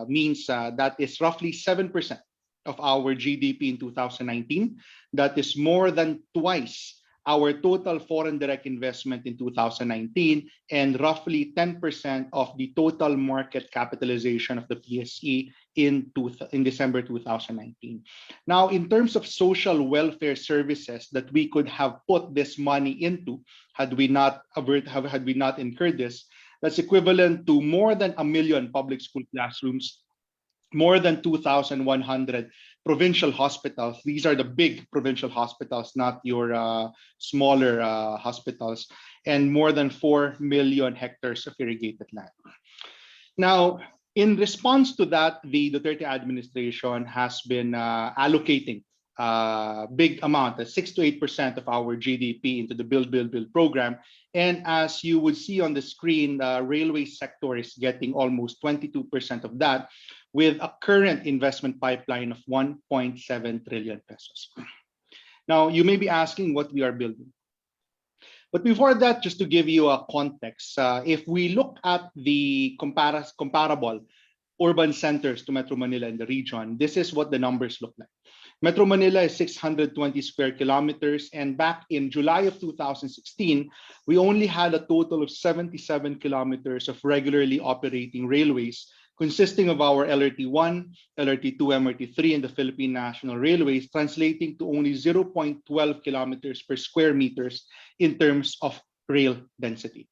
means, that is roughly 7% of our GDP in 2019. That is more than twice our total foreign direct investment in 2019, and roughly 10% of the total market capitalization of the PSE in December 2019. Now, in terms of social welfare services that we could have put this money into had we not incurred this, that's equivalent to more than 1 million public school classrooms, more than 2,100 provincial hospitals. These are the big provincial hospitals, not your smaller hospitals, and more than 4 million hectares of irrigated land. Now, in response to that, the Duterte administration has been allocating big amount, 6 to 8% of our GDP into the Build program. And as you would see on the screen, the railway sector is getting almost 22% of that, with a current investment pipeline of 1.7 trillion pesos. Now, you may be asking what we are building. But before that, just to give you a context, if we look at the comparable urban centers to Metro Manila in the region, this is what the numbers look like. Metro Manila is 620 square kilometers, and back in July of 2016, we only had a total of 77 kilometers of regularly operating railways, consisting of our LRT1, LRT2, MRT3, and the Philippine National Railways, translating to only 0.12 kilometers per square meters in terms of rail density.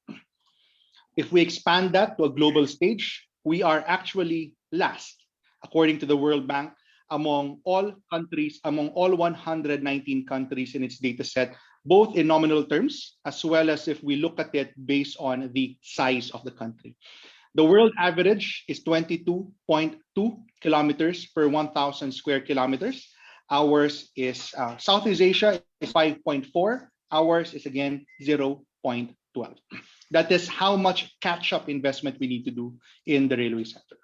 If we expand that to a global stage, we are actually last, according to the World Bank, among all countries, among all 119 countries in its data set, both in nominal terms, as well as if we look at it based on the size of the country. The world average is 22.2 kilometers per 1,000 square kilometers. Ours is, Southeast Asia is 5.4. Ours is again 0.12. That is how much catch-up investment we need to do in the railway sector.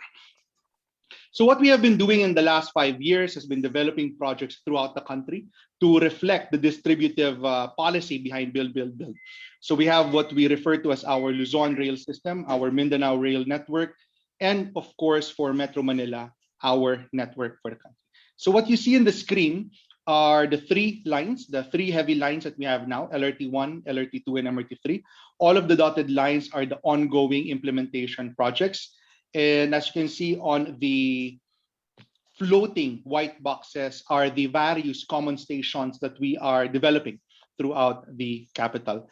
So what we have been doing in the last 5 years has been developing projects throughout the country to reflect the distributive policy behind Build. So we have what we refer to as our Luzon rail system, our Mindanao rail network, and of course for Metro Manila, our network for the country. So what you see in the screen are the three lines, the three heavy lines that we have now, LRT1, LRT2, and MRT3. All of the dotted lines are the ongoing implementation projects. And as you can see on the floating white boxes are the various common stations that we are developing throughout the capital.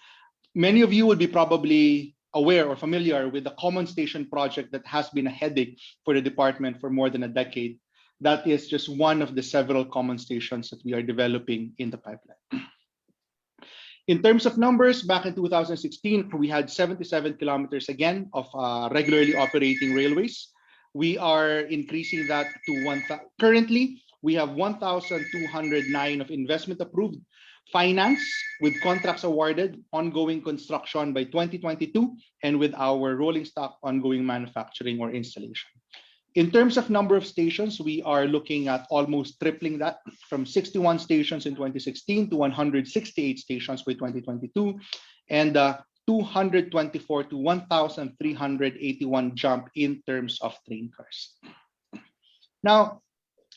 Many of you would be probably aware or familiar with the common station project that has been a headache for the department for more than a decade. That is just one of the several common stations that we are developing in the pipeline. In terms of numbers, back in 2016, we had 77 kilometers again of regularly operating railways. We are increasing that to currently, we have 1,209 of investment approved, finance with contracts awarded, ongoing construction by 2022, and with our rolling stock ongoing manufacturing or installation. In terms of number of stations, we are looking at almost tripling that from 61 stations in 2016 to 168 stations by 2022, and 224 to 1,381 jump in terms of train cars. Now,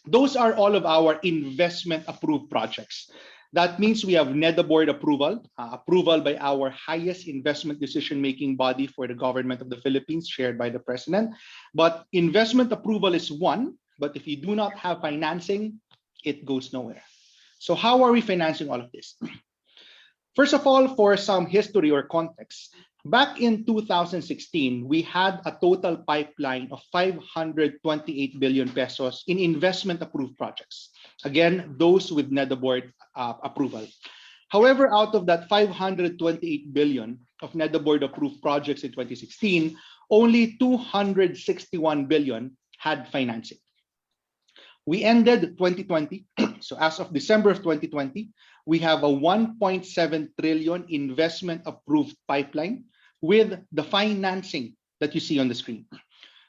those are all of our investment approved projects. That means we have NEDA board approval, approval by our highest investment decision-making body for the government of the Philippines, shared by the president. But investment approval is one, but if you do not have financing, it goes nowhere. So how are we financing all of this? First of all, for some history or context, back in 2016, we had a total pipeline of 528 billion pesos in investment approved projects. Again, those with NEDA board approval. However, out of that 528 billion of NEDA board approved projects in 2016, only 261 billion had financing. We ended 2020, so as of December of 2020, we have a 1.7 trillion investment approved pipeline with the financing that you see on the screen.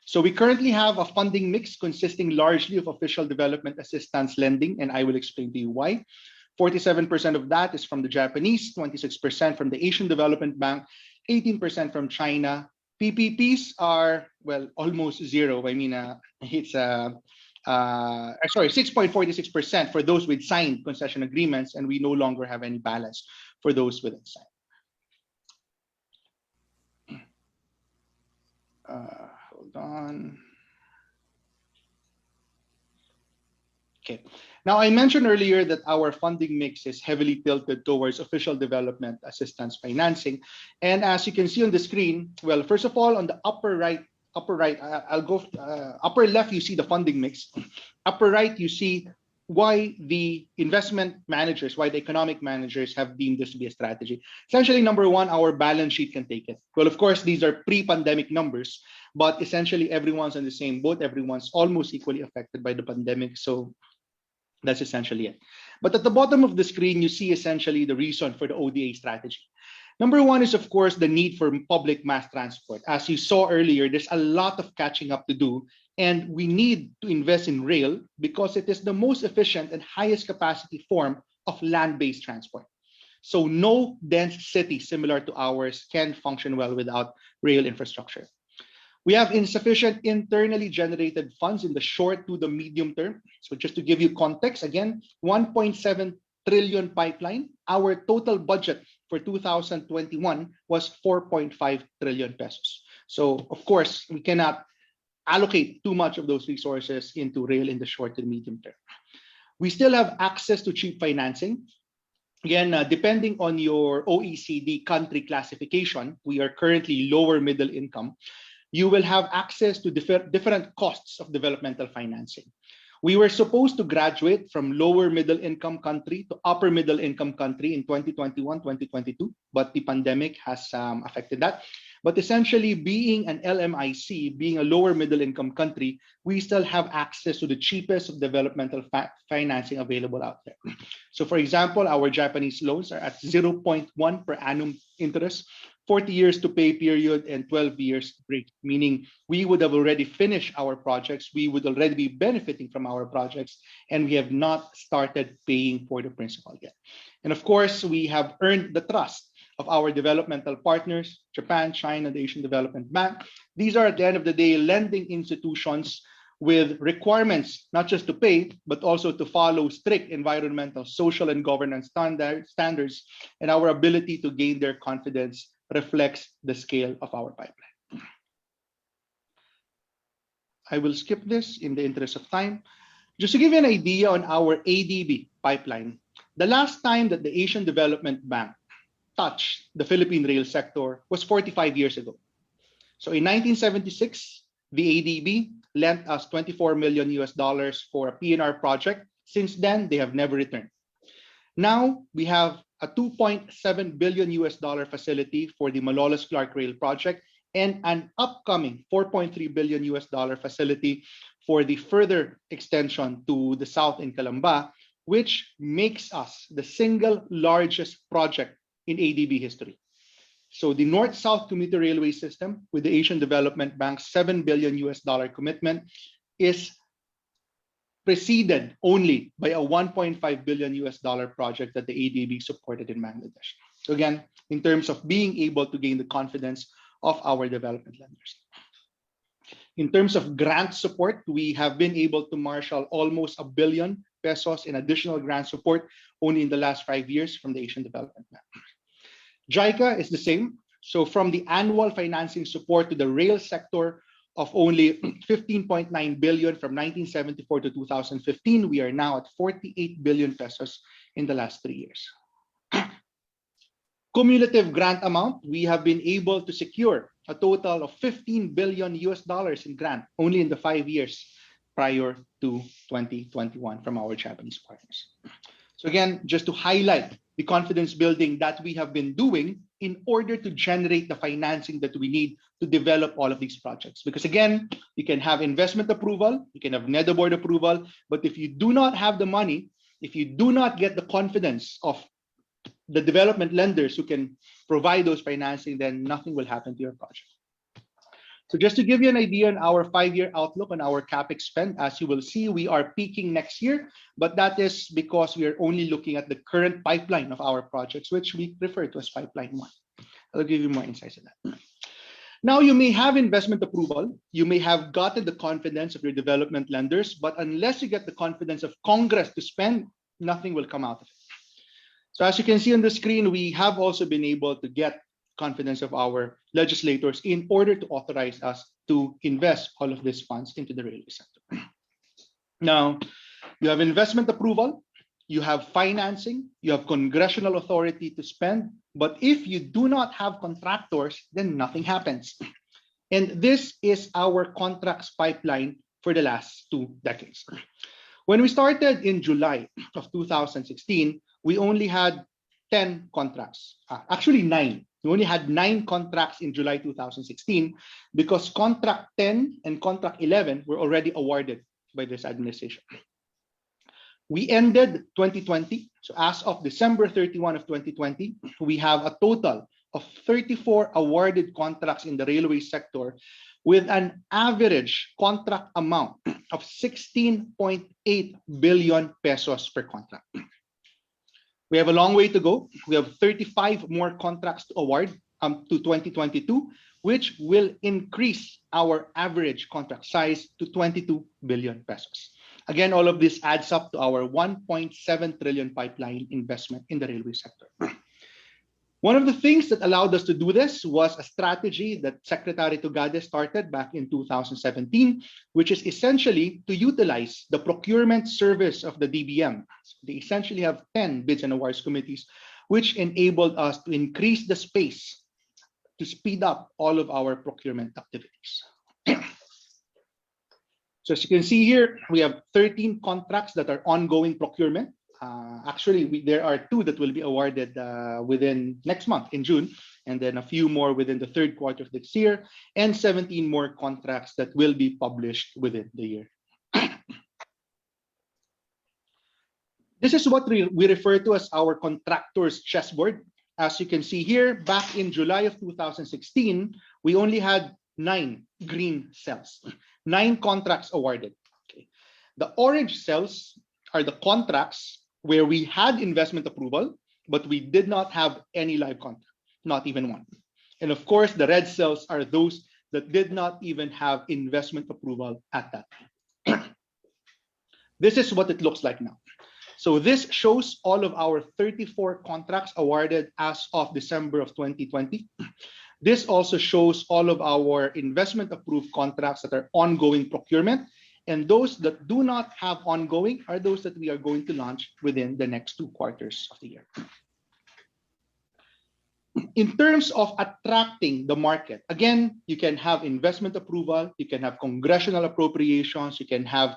So we currently have a funding mix consisting largely of official development assistance lending, and I will explain to you why. 47% of that is from the Japanese, 26% from the Asian Development Bank, 18% from China. PPPs are, well, almost zero. I mean, it's 6.46% for those with signed concession agreements, and we no longer have any balance for those with unsigned. Hold on. Okay. Now, I mentioned earlier that our funding mix is heavily tilted towards official development assistance financing. And as you can see on the screen, well, first of all, on the upper left, you see the funding mix. Upper right, you see why the investment managers, why the economic managers have deemed this to be a strategy. Essentially, number one, our balance sheet can take it. Well, of course, these are pre-pandemic numbers, but essentially everyone's on the same boat. Everyone's almost equally affected by the pandemic. So that's essentially it. But at the bottom of the screen, you see essentially the reason for the ODA strategy. Number one is, of course, the need for public mass transport. As you saw earlier, there's a lot of catching up to do, and we need to invest in rail because it is the most efficient and highest capacity form of land-based transport. So no dense city similar to ours can function well without rail infrastructure. We have insufficient internally generated funds in the short to the medium term. So just to give you context, again, 1.7 trillion pipeline. Our total budget for 2021 was 4.5 trillion pesos. So of course, we cannot allocate too much of those resources into rail in the short and medium term. We still have access to cheap financing. Again, depending on your OECD country classification, we are currently lower middle income. You will have access to different costs of developmental financing. We were supposed to graduate from lower middle income country to upper middle income country in 2021, 2022, but the pandemic has affected that. But essentially, being an LMIC, being a lower middle income country, we still have access to the cheapest of developmental financing available out there. So for example, our Japanese loans are at 0.1 per annum interest, 40 years to pay period, and 12 years break, meaning we would have already finished our projects, we would already be benefiting from our projects, and we have not started paying for the principal yet. And of course, we have earned the trust of our developmental partners, Japan, China, the Asian Development Bank. These are, at the end of the day, lending institutions with requirements, not just to pay, but also to follow strict environmental, social, and governance standards, and our ability to gain their confidence reflects the scale of our pipeline. I will skip this in the interest of time. Just to give you an idea on our Adb pipeline, the last time that the Asian Development Bank touched the Philippine rail sector was 45 years ago. So in 1976, the Adb lent us $24 million for a PNR project. Since then, they have never returned. Now we have a $2.7 billion facility for the Malolos-Clark Rail project and an upcoming $4.3 billion facility for the further extension to the south in Calamba, which makes us the single largest project in Adb history. So the North-South Commuter Railway System with the Asian Development Bank's $7 billion commitment, is preceded only by a $1.5 billion project that the ADB supported in Bangladesh. So again, in terms of being able to gain the confidence of our development lenders. In terms of grant support, we have been able to marshal almost ₱1 billion in additional grant support only in the last 5 years from the Asian Development Bank. JICA is the same. So from the annual financing support to the rail sector of only 15.9 billion from 1974 to 2015, we are now at 48 billion pesos in the last 3 years. Cumulative grant amount, we have been able to secure a total of $15 billion in grant only in the 5 years prior to 2021 from our Japanese partners. So again, just to highlight the confidence building that we have been doing in order to generate the financing that we need to develop all of these projects. Because again, you can have investment approval, you can have NEDA board approval, but if you do not have the money, if you do not get the confidence of the development lenders who can provide those financing, then nothing will happen to your project. So just to give you an idea on our 5-year outlook on our CapEx spend, as you will see, we are peaking next year, but that is because we are only looking at the current pipeline of our projects, which we refer to as Pipeline 1. I'll give you more insights on that. Now, you may have investment approval, you may have gotten the confidence of your development lenders, but unless you get the confidence of Congress to spend, nothing will come out of it. So as you can see on the screen, we have also been able to get confidence of our legislators in order to authorize us to invest all of these funds into the railway sector. Now, you have investment approval, you have financing, you have congressional authority to spend, but if you do not have contractors, then nothing happens. And this is our contracts pipeline for the last 2 decades. When we started in July of 2016, we only had 10 contracts, actually 9. We only had 9 contracts in July 2016 because contract 10 and contract 11 were already awarded by this administration. We ended 2020. So as of December 31 of 2020, we have a total of 34 awarded contracts in the railway sector with an average contract amount of 16.8 billion pesos per contract. We have a long way to go. We have 35 more contracts to award to 2022, which will increase our average contract size to 22 billion pesos. Again, all of this adds up to our 1.7 trillion pipeline investment in the railway sector. One of the things that allowed us to do this was a strategy that Secretary Tugade started back in 2017, which is essentially to utilize the procurement service of the DBM. They essentially have 10 bids and awards committees, which enabled us to increase the space to speed up all of our procurement activities. So as you can see here, we have 13 contracts that are ongoing procurement. Actually, there are 2 that will be awarded within next month in June, and then a few more within the 3rd quarter of this year, and 17 more contracts that will be published within the year. This is what we refer to as our Contractors Chessboard. As you can see here, back in July of 2016, we only had 9 green cells, 9 contracts awarded. Okay. The orange cells are the contracts where we had investment approval, but we did not have any live contract, not even one. And of course, the red cells are those that did not even have investment approval at that time. This is what it looks like now. So this shows all of our 34 contracts awarded as of December of 2020. This also shows all of our investment approved contracts that are ongoing procurement. And those that do not have ongoing are those that we are going to launch within the next 2 quarters of the year. In terms of attracting the market, again, you can have investment approval, you can have congressional appropriations, you can have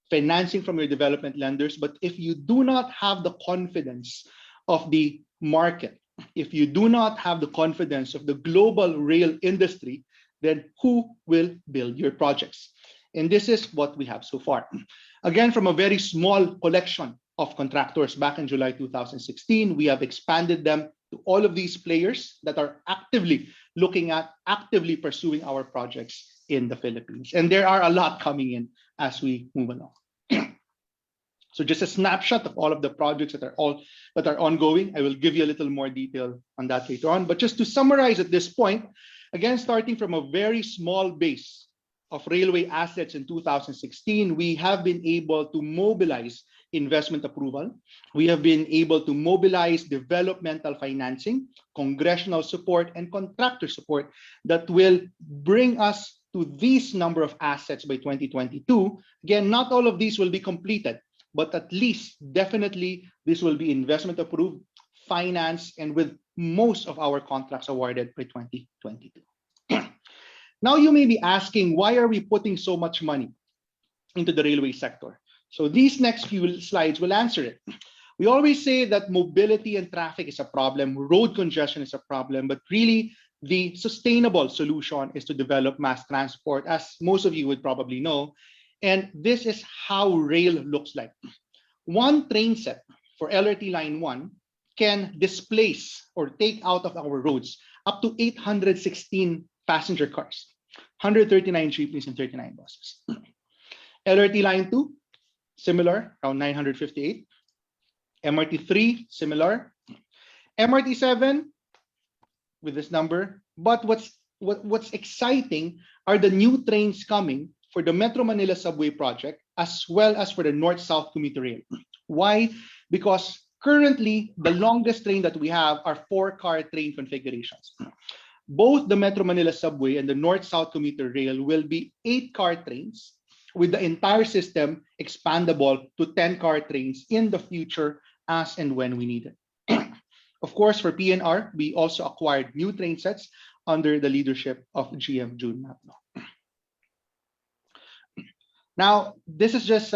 financing from your development lenders, but if you do not have the confidence of the market, if you do not have the confidence of the global rail industry, then who will build your projects? And this is what we have so far. Again, from a very small collection of contractors back in July 2016, we have expanded them to all of these players that are actively actively pursuing our projects in the Philippines. And there are a lot coming in as we move along. So just a snapshot of all of the projects that are ongoing. I will give you a little more detail on that later on. But just to summarize at this point, again, starting from a very small base of railway assets in 2016, we have been able to mobilize investment approval. We have been able to mobilize developmental financing, congressional support, and contractor support that will bring us to this number of assets by 2022. Again, not all of these will be completed, but at least definitely this will be investment approved, financed, and with most of our contracts awarded by 2022. Now you may be asking, why are we putting so much money into the railway sector? So these next few slides will answer it. We always say that mobility and traffic is a problem, road congestion is a problem, but really the sustainable solution is to develop mass transport, as most of you would probably know. And this is how rail looks like. One train set for LRT Line 1 can displace or take out of our roads up to 816 passenger cars, 139 jeepneys, and 39 buses. LRT Line 2, similar, around 958. MRT 3, similar. MRT 7, with this number. But what's exciting are the new trains coming for the Metro Manila Subway project, as well as for the North-South Commuter Rail. Why? Because currently, the longest train that we have are 4-car train configurations. Both the Metro Manila Subway and the North-South Commuter Rail will be 8-car trains, with the entire system expandable to 10-car trains in the future as and when we need it. Of course, for PNR, we also acquired new train sets under the leadership of GM June Mapno. Now, this is just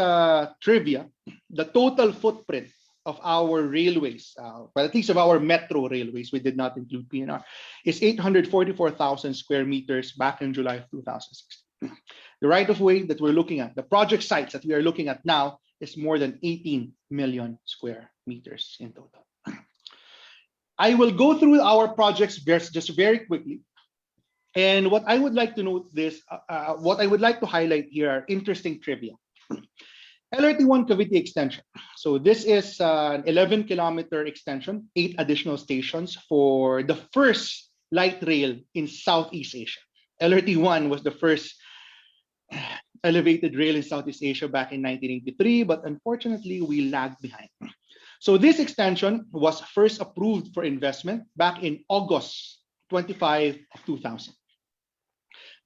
trivia. The total footprint of our railways, well, at least of our metro railways, we did not include PNR, is 844,000 square meters back in July of 2016. The right-of-way that we're looking at, the project sites that we are looking at now, is more than 18 million square meters in total. I will go through our projects just very quickly. And what I would like to note what I would like to highlight here are interesting trivia. LRT1 Cavite Extension. So this is an 11-kilometer extension, 8 additional stations for the first light rail in Southeast Asia. LRT1 was the first elevated rail in Southeast Asia back in 1983, but unfortunately, we lagged behind. So this extension was first approved for investment back in August 25 of 2000.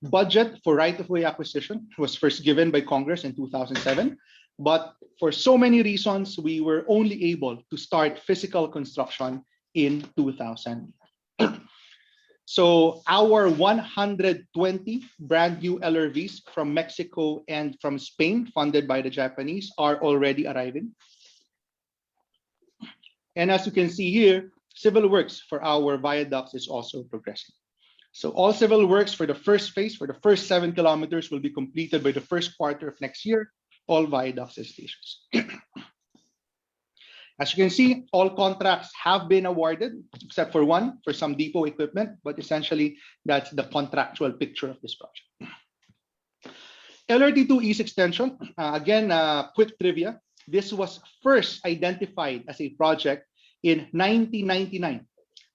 Budget for right-of-way acquisition was first given by Congress in 2007, but for so many reasons, we were only able to start physical construction in 2000. So our 120 brand new LRVs from Mexico and from Spain, funded by the Japanese, are already arriving. And as you can see here, civil works for our viaducts is also progressing. So all civil works for the first phase, for the first 7 kilometers, will be completed by the first quarter of next year, all viaducts and stations. As you can see, all contracts have been awarded, except for one, for some depot equipment, but essentially, that's the contractual picture of this project. Lrt2es Extension, again, quick trivia. This was first identified as a project in 1999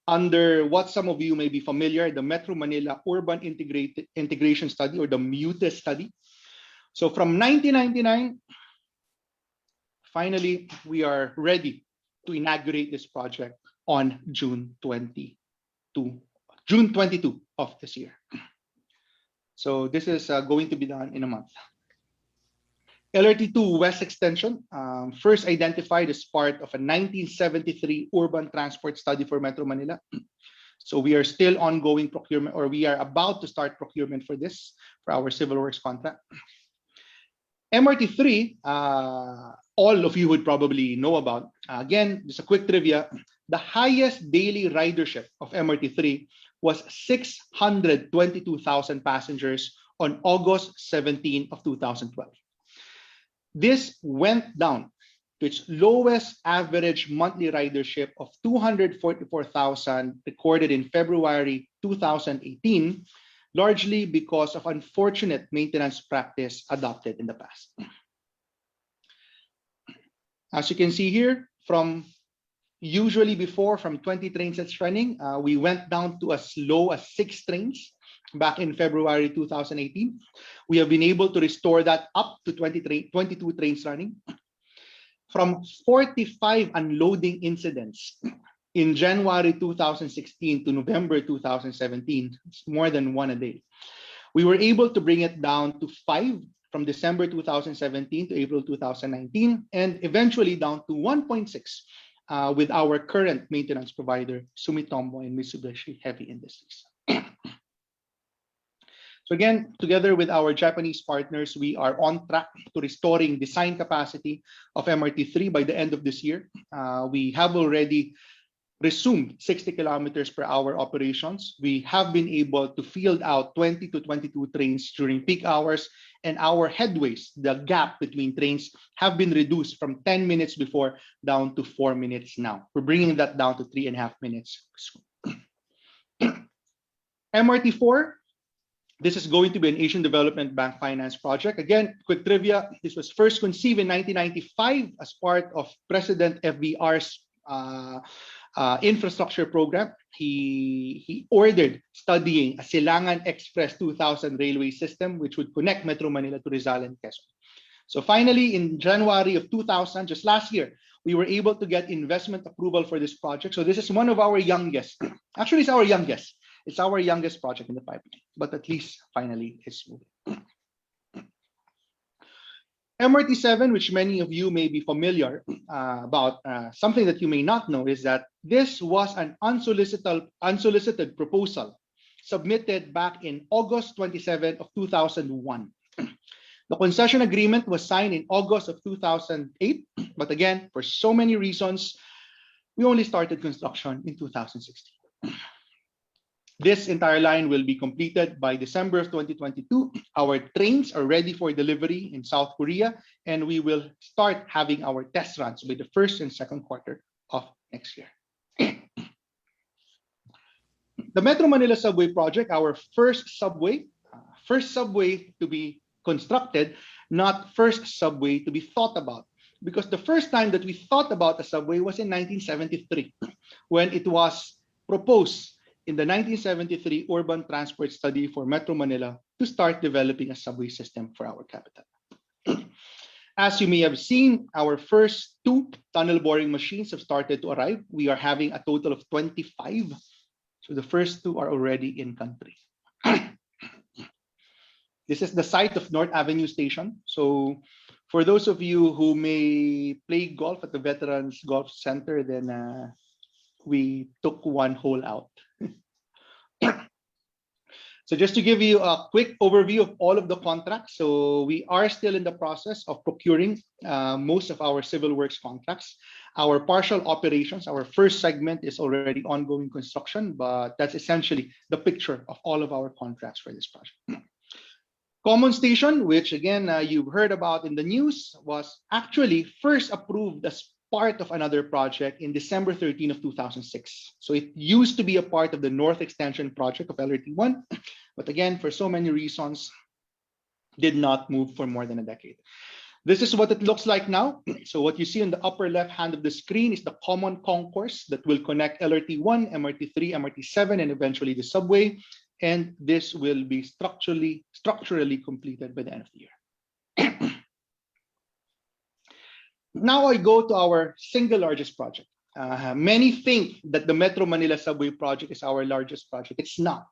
under what some of you may be familiar, the Metro Manila Urban Integration Study, or the MUTIS study. So from 1999, finally, we are ready to inaugurate this project on June 22 of this year. So this is going to be done in a month. Lrt2es Extension, first identified as part of a 1973 urban transport study for Metro Manila. So we are still ongoing procurement, or we are about to start procurement for this, for our civil works contract. MRT3, all of you would probably know about. Again, just a quick trivia. The highest daily ridership of MRT3 was 622,000 passengers on August 17 of 2012. This went down to its lowest average monthly ridership of 244,000 recorded in February 2018, largely because of unfortunate maintenance practice adopted in the past. As you can see here, from usually before, from 20 trains that's running, we went down to as low as 6 trains back in February 2018. We have been able to restore that up to 22 trains running. From 45 unloading incidents in January 2016 to November 2017, it's more than 1 a day. We were able to bring it down to 5 from December 2017 to April 2019, and eventually down to 1.6 with our current maintenance provider, Sumitomo and Mitsubishi Heavy Industries. So again, together with our Japanese partners, we are on track to restoring design capacity of MRT3 by the end of this year. We have already resumed 60 kilometers per hour operations. We have been able to field out 20 to 22 trains during peak hours, and our headways, the gap between trains, have been reduced from 10 minutes before down to 4 minutes now. We're bringing that down to 3.5 minutes. MRT4, this is going to be an Asian Development Bank finance project. Again, quick trivia, this was first conceived in 1995 as part of President FBR's infrastructure program. He ordered studying a Silangan Express 2000 railway system, which would connect Metro Manila to Rizal and Quezon. So finally, in January of 2000, just last year, we were able to get investment approval for this project. So this is one of our youngest, actually it's our youngest. It's our youngest project in the pipeline, but at least finally it's moving. MRT7, which many of you may be familiar about, something that you may not know is that this was an unsolicited proposal submitted back in August 27 of 2001. The concession agreement was signed in August of 2008, but again, for so many reasons, we only started construction in 2016. This entire line will be completed by December of 2022. Our trains are ready for delivery in South Korea, and we will start having our test runs by the first and second quarter of next year. The Metro Manila Subway project, our first subway to be constructed, not first subway to be thought about. Because the first time that we thought about a subway was in 1973, when it was proposed in the 1973 Urban Transport Study for Metro Manila to start developing a subway system for our capital. As you may have seen, our first 2 tunnel boring machines have started to arrive. We are having a total of 25. So the first 2 are already in country. This is the site of North Avenue Station. So for those of you who may play golf at the Veterans Golf Center, then we took 1 hole out. So just to give you a quick overview of all of the contracts, so we are still in the process of procuring most of our civil works contracts. Our partial operations, our first segment is already ongoing construction, but that's essentially the picture of all of our contracts for this project. Common Station, which again you've heard about in the news, was actually first approved as part of another project in December 13 of 2006. So it used to be a part of the North Extension project of Lrt1, but again, for so many reasons, did not move for more than a decade. This is what it looks like now. So what you see on the upper left hand of the screen is the common concourse that will connect Lrt1, MRT3, MRT7, and eventually the subway. And this will be structurally completed by the end of the year. Now I go to our single largest project. Many think that the Metro Manila Subway project is our largest project. It's not.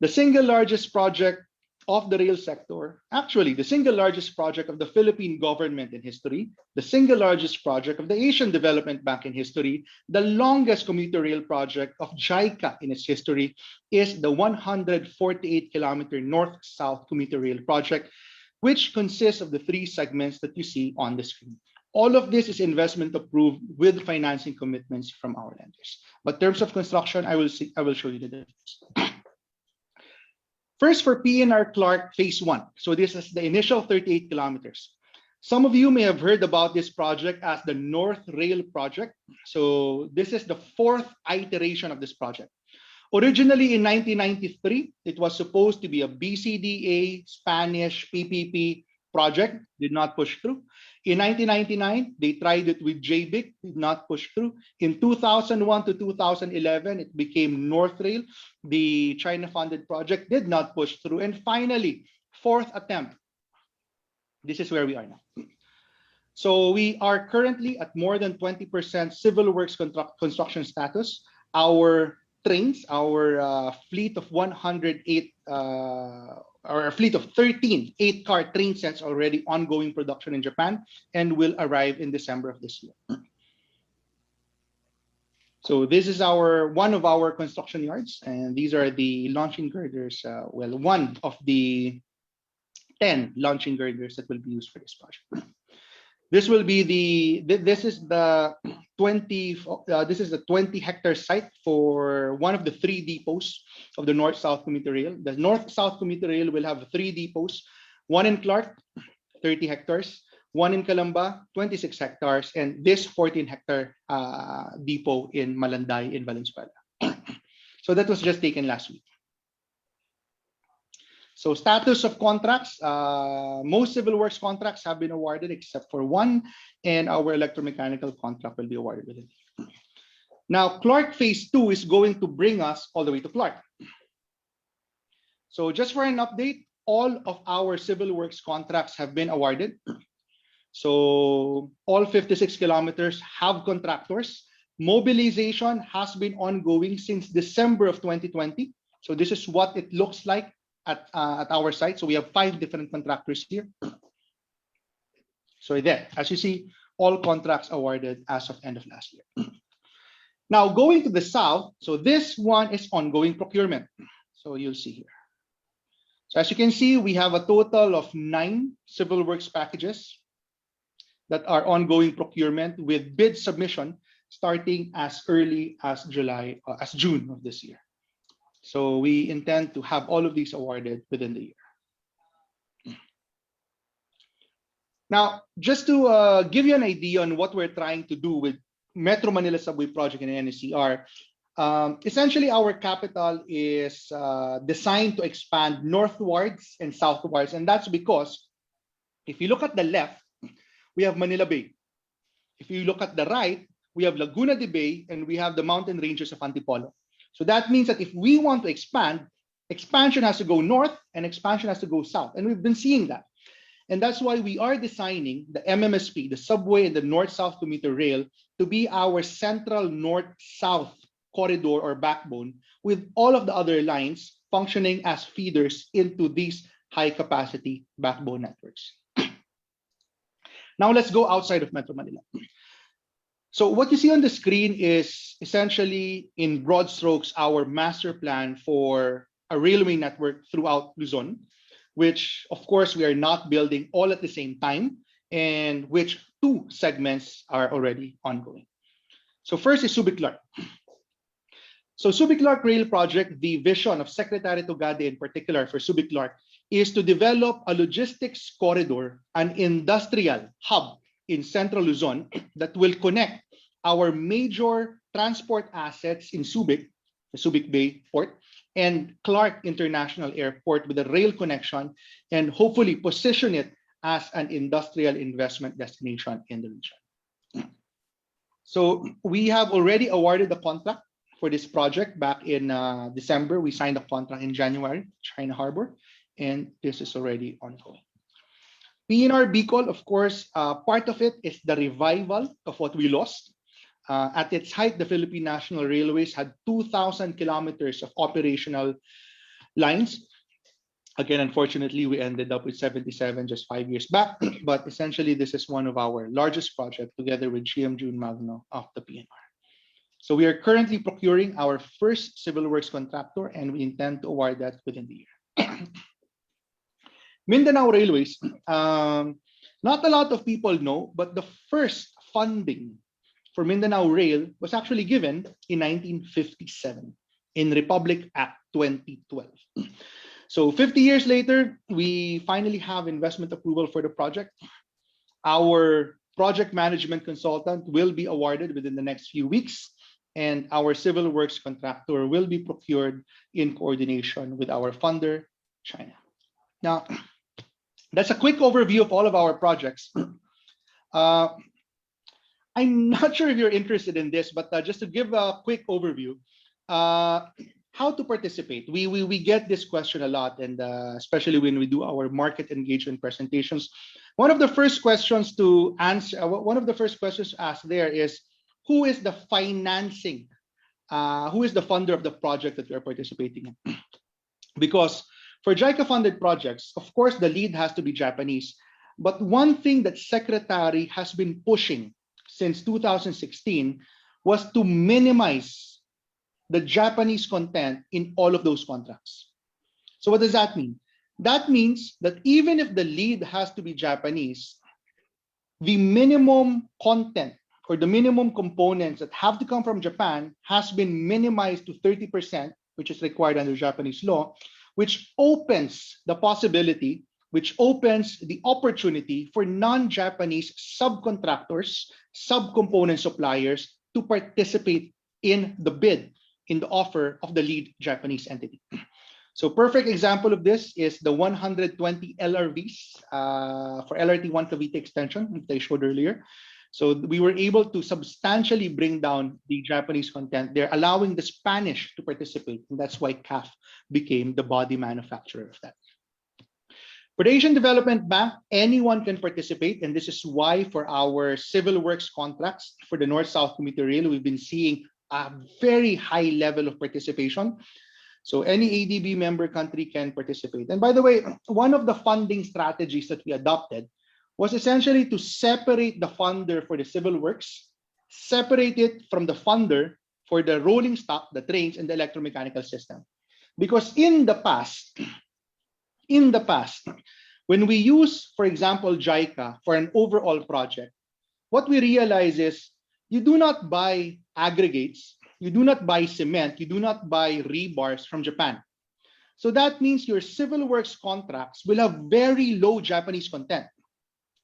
The single largest project of the rail sector, actually the single largest project of the Philippine government in history, the single largest project of the Asian Development Bank in history, the longest commuter rail project of JICA in its history is the 148-kilometer north-south commuter rail project, which consists of the 3 segments that you see on the screen. All of this is investment approved with financing commitments from our lenders. But in terms of construction, I will show you the difference. First, for PNR Clark Phase 1. So this is the initial 38 kilometers. Some of you may have heard about this project as the North Rail project. So this is the fourth iteration of this project. Originally in 1993, it was supposed to be a BCDA Spanish PPP project, did not push through. In 1999, they tried it with JBIC, did not push through. In 2001 to 2011, it became North Rail, the China-funded project, did not push through. And finally, fourth attempt. This is where we are now. So we are currently at more than 20% civil works construction status. Our trains, our fleet of 108, our fleet of 13 8-car train sets already ongoing production in Japan and will arrive in December of this year. So this is one of our construction yards, and these are the launching girders. Well, one of the 10 launching girders that will be used for this project. This will be this is the 20-hectare site for one of the 3 depots of the North-South Commuter Rail. The North-South Commuter Rail will have 3 depots, one in Clark, 30 hectares, one in Calamba, 26 hectares, and this 14-hectare depot in Malanday in Valenzuela. So that was just taken last week. So status of contracts, most civil works contracts have been awarded except for one, and our electromechanical contract will be awarded within. Now, Clark Phase 2 is going to bring us all the way to Clark. So just for an update, all of our civil works contracts have been awarded. So all 56 kilometers have contractors. Mobilization has been ongoing since December of 2020. So this is what it looks like at our site. So we have 5 different contractors here. So there, as you see, all contracts awarded as of end of last year. Now going to the south, so this one is ongoing procurement. So you'll see here. So as you can see, we have a total of 9 civil works packages that are ongoing procurement with bid submission starting as early as June of this year. So we intend to have all of these awarded within the year. Now, just to give you an idea on what we're trying to do with Metro Manila Subway Project and NSCR, essentially our capital is designed to expand northwards and southwards. And that's because if you look at the left, we have Manila Bay. If you look at the right, we have Laguna de Bay and we have the mountain ranges of Antipolo. So that means that if we want to expand, expansion has to go north and expansion has to go south. And we've been seeing that. And that's why we are designing the MMSP, the subway and the north-south commuter rail, to be our central north-south corridor or backbone, with all of the other lines functioning as feeders into these high-capacity backbone networks. Now let's go outside of Metro Manila. So what you see on the screen is essentially, in broad strokes, our master plan for a railway network throughout Luzon, which of course we are not building all at the same time, and which 2 segments are already ongoing. So first is Superclark. So Superclark Rail Project, the vision of Secretary Tugade in particular for Superclark is to develop a logistics corridor, an industrial hub in Central Luzon that will connect our major transport assets in Subic, the Subic Bay Port, and Clark International Airport with a rail connection, and hopefully position it as an industrial investment destination in the region. So we have already awarded the contract for this project back in December. We signed a contract in January, China Harbor, and this is already ongoing. PNR Bicol, of course, part of it is the revival of what we lost. At its height, the Philippine National Railways had 2,000 kilometers of operational lines. Again, unfortunately, we ended up with 77 just 5 years back. But essentially, this is one of our largest projects together with GM June Magno of the PNR. So we are currently procuring our first civil works contractor, and we intend to award that within the year. Mindanao Railways, not a lot of people know, but the first funding for Mindanao Rail was actually given in 1957 in Republic Act 2012. So 50 years later, we finally have investment approval for the project. Our project management consultant will be awarded within the next few weeks, and our civil works contractor will be procured in coordination with our funder, China. Now, that's a quick overview of all of our projects. I'm not sure if you're interested in this, but just to give a quick overview, how to participate. We get this question a lot, and especially when we do our market engagement presentations. One of the first questions to answer, one of the first questions asked there is, who is the financing? Who is the funder of the project that we are participating in? Because for JICA funded projects, of course, the lead has to be Japanese. But one thing that Secretary has been pushing since 2016 was to minimize the Japanese content in all of those contracts. So what does that mean? That means that even if the lead has to be Japanese, the minimum content or the minimum components that have to come from Japan has been minimized to 30%, which is required under Japanese law, which opens the possibility, which opens the opportunity for non-Japanese subcontractors, subcomponent suppliers to participate in the bid, in the offer of the lead Japanese entity. So perfect example of this is the 120 LRVs for Lrt2es Extension, which I showed earlier. So we were able to substantially bring down the Japanese content. They're allowing the Spanish to participate, and that's why CAF became the body manufacturer of that. For the Asian Development Bank, anyone can participate, and this is why for our civil works contracts for the North-South Commuter Rail, we've been seeing a very high level of participation. So any ADB member country can participate. And by the way, one of the funding strategies that we adopted was essentially to separate the funder for the civil works, separate it from the funder for the rolling stock, the trains, and the electromechanical system. Because in the past, when we use, for example, JICA for an overall project, what we realize is you do not buy aggregates, you do not buy cement, you do not buy rebars from Japan. So that means your civil works contracts will have very low Japanese content,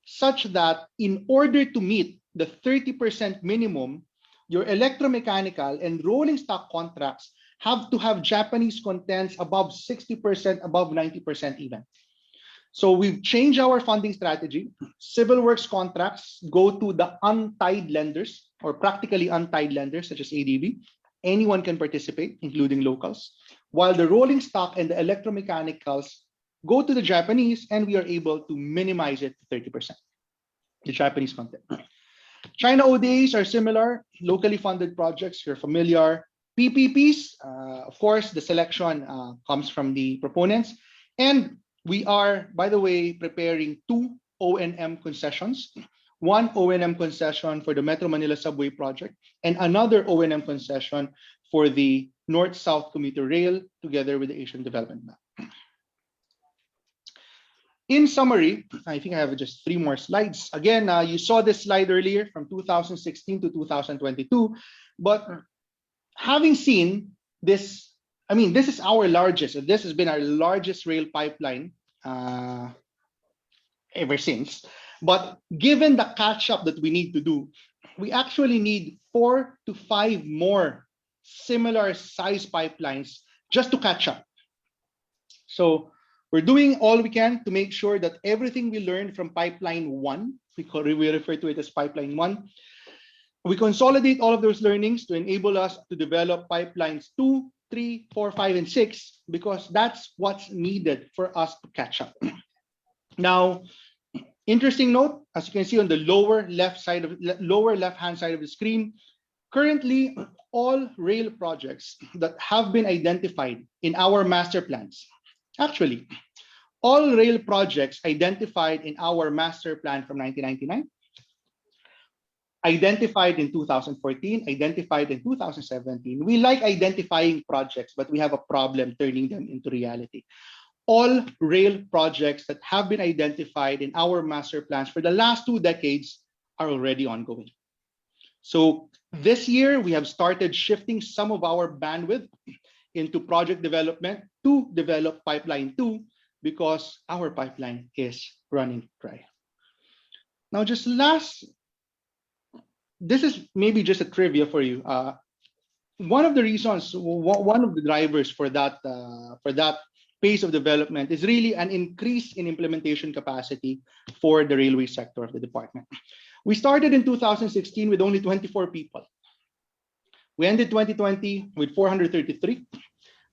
such that in order to meet the 30% minimum, your electromechanical and rolling stock contracts have to have Japanese contents above 60%, above 90% even. So we've changed our funding strategy. Civil works contracts go to the untied lenders, or practically untied lenders such as ADB. Anyone can participate, including locals, while the rolling stock and the electromechanicals go to the Japanese, and we are able to minimize it to 30%, the Japanese content. China ODAs are similar, locally funded projects, you're familiar. PPPs, of course, the selection comes from the proponents. And we are, by the way, preparing 2 O&M concessions. 1 O&M concession for the Metro Manila Subway project, and another O&M concession for the North-South Commuter Rail, together with the Asian Development Bank. In summary, I think I have just 3 more slides. Again, you saw this slide earlier from 2016 to 2022, but having seen this, I mean, this is our largest, this has been our largest rail pipeline ever since. But given the catch-up that we need to do, we actually need 4 to 5 more similar size pipelines just to catch up. So we're doing all we can to make sure that everything we learned from pipeline 1, we refer to it as pipeline 1, we consolidate all of those learnings to enable us to develop pipelines 2, 3, 4, 5, and 6, because that's what's needed for us to catch up. Now, interesting note, as you can see on the lower left-hand side of the screen, currently all rail projects that have been identified in our master plans, actually, all rail projects identified in our master plan from 1999, identified in 2014, identified in 2017. We like identifying projects, but we have a problem turning them into reality. All rail projects that have been identified in our master plans for the last 2 decades are already ongoing. So this year, we have started shifting some of our bandwidth into project development to develop pipeline 2, because our pipeline is running dry. Now, this is maybe just a trivia for you. One of the reasons, one of the drivers for that pace of development is really an increase in implementation capacity for the railway sector of the department. We started in 2016 with only 24 people. We ended 2020 with 433.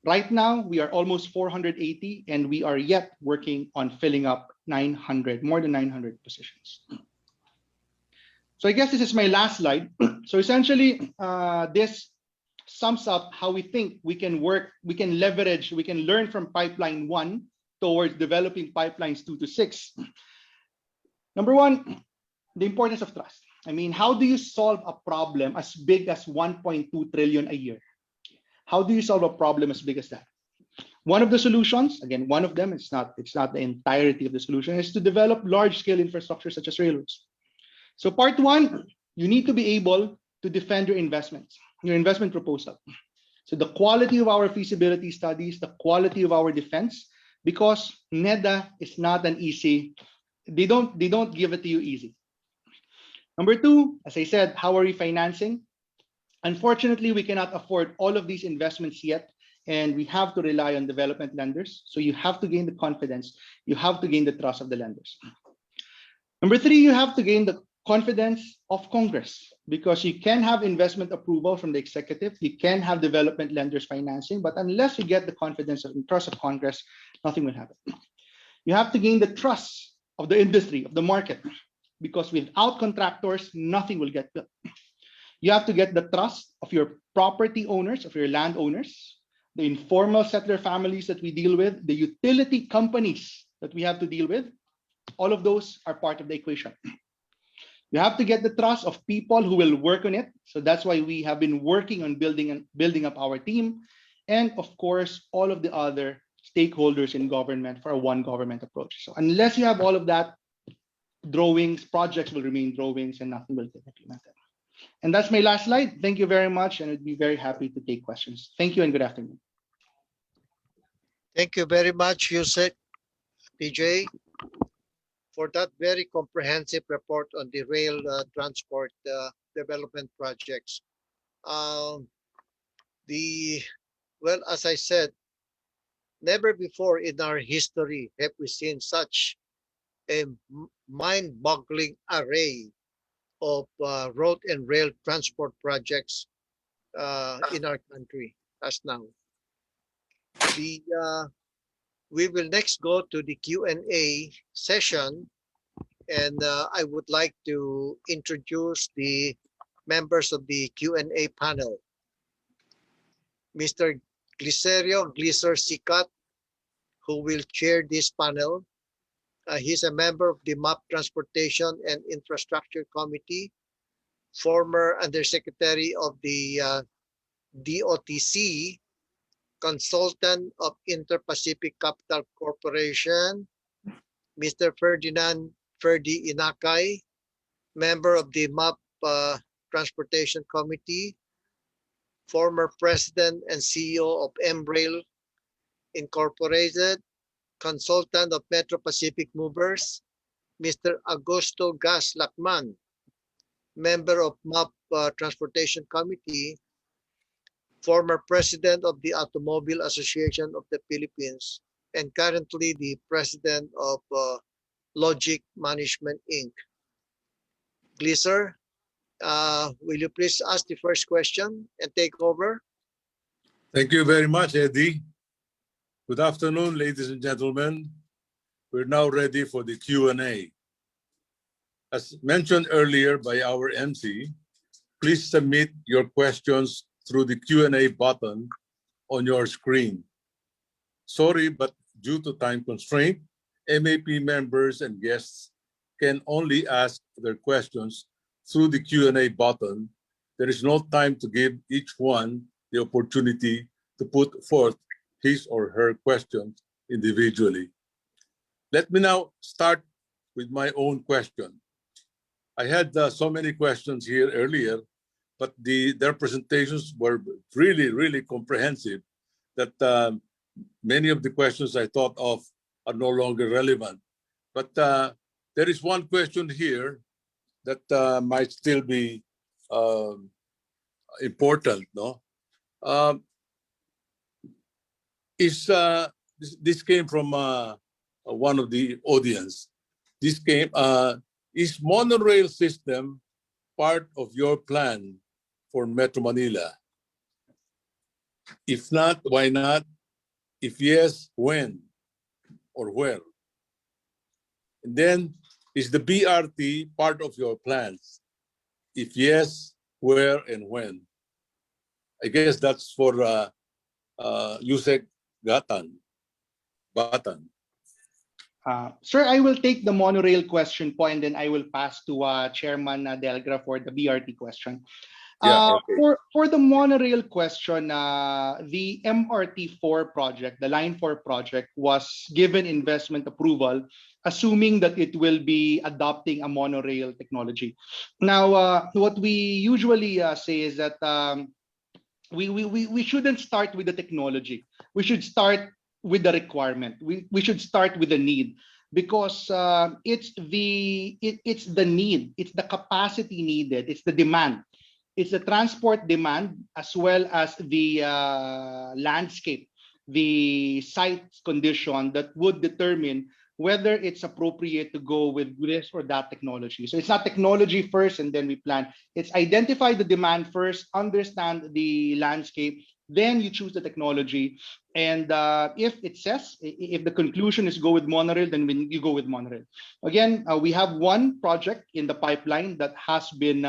Right now, we are almost 480, and we are yet working on filling up more than 900 positions. So I guess this is my last slide. So essentially, this sums up how we think we can work, we can leverage, we can learn from pipeline 1 towards developing pipelines 2 to 6. Number 1, the importance of trust. I mean, how do you solve a problem as big as 1.2 trillion a year? How do you solve a problem as big as that? One of the solutions, again, one of them, it's not the entirety of the solution, is to develop large-scale infrastructure such as railroads. So part 1, you need to be able to defend your investments, your investment proposal. So the quality of our feasibility studies, the quality of our defense, because NEDA is not an easy, they don't give it to you easy. Number 2, as I said, how are we financing? Unfortunately, we cannot afford all of these investments yet, and we have to rely on development lenders. So you have to gain the confidence, you have to gain the trust of the lenders. Number 3, you have to gain the confidence of Congress, because you can have investment approval from the executive, you can have development lenders financing, but unless you get the confidence and trust of Congress, nothing will happen. You have to gain the trust of the industry, of the market, because without contractors, nothing will get built. You have to get the trust of your property owners, of your landowners, the informal settler families that we deal with, the utility companies that we have to deal with. All of those are part of the equation. You have to get the trust of people who will work on it. So that's why we have been working on building up our team. And of course, all of the other stakeholders in government for a one government approach. So unless you have all of that, projects will remain drawings and nothing will get implemented. And that's my last slide. Thank you very much. And I'd be very happy to take questions. Thank you and good afternoon. Thank you very much, Yusek, PJ, for that very comprehensive report on the rail transport development projects. Well, as I said, never before in our history have we seen such a mind-boggling array of road and rail transport projects in our country as now. We will next go to the Q&A session, and I would like to introduce the members of the Q&A panel. Mr. Glicerio Sikat, who will chair this panel. He's a member of the MAP Transportation and Infrastructure Committee, former Undersecretary of the DOTC, consultant of Inter-Pacific Capital Corporation, Mr. Ferdinand Ferdi Inakay, member of the MAP Transportation Committee, former President and CEO of MRail Incorporated, consultant of Metro Pacific Movers, Mr. Augusto Gas Lacman, member of MAP Transportation Committee, former president of the Automobile Association of the Philippines, and currently the president of Logic Management, Inc. Glisser, will you please ask the first question and take over? Thank you very much, Eddie. Good afternoon, ladies and gentlemen. We're now ready for the Q&A. As mentioned earlier by our MC, please submit your questions through the Q&A button on your screen. Sorry, but due to time constraint, MAP members and guests can only ask their questions through the Q&A button. There is no time to give each one the opportunity to put forth his or her questions individually. Let me now start with my own question. I had so many questions here earlier, but their presentations were really, really comprehensive that many of the questions I thought of are no longer relevant. But there is one question here that might still be important, no? This came from one of the audience. This came, is monorail system part of your plan for Metro Manila? If not, why not? If yes, when or where? And then, is the BRT part of your plans? If yes, where and when? I guess that's for Yusek Batan. Sir, I will take the monorail question po, and then I will pass to Chairman Delgra for the BRT question. Yeah, okay. For the monorail question, the MRT4 project, the Line 4 project, was given investment approval, assuming that it will be adopting a monorail technology. Now, what we usually say is that we shouldn't start with the technology. We should start with the requirement. We should start with the need, because it's the need, it's the capacity needed, it's the demand. It's the transport demand as well as the landscape, the site condition that would determine whether it's appropriate to go with this or that technology. So it's not technology first and then we plan. It's identify the demand first, understand the landscape, then you choose the technology. And if the conclusion is go with monorail, then you go with monorail. Again, we have one project in the pipeline that has been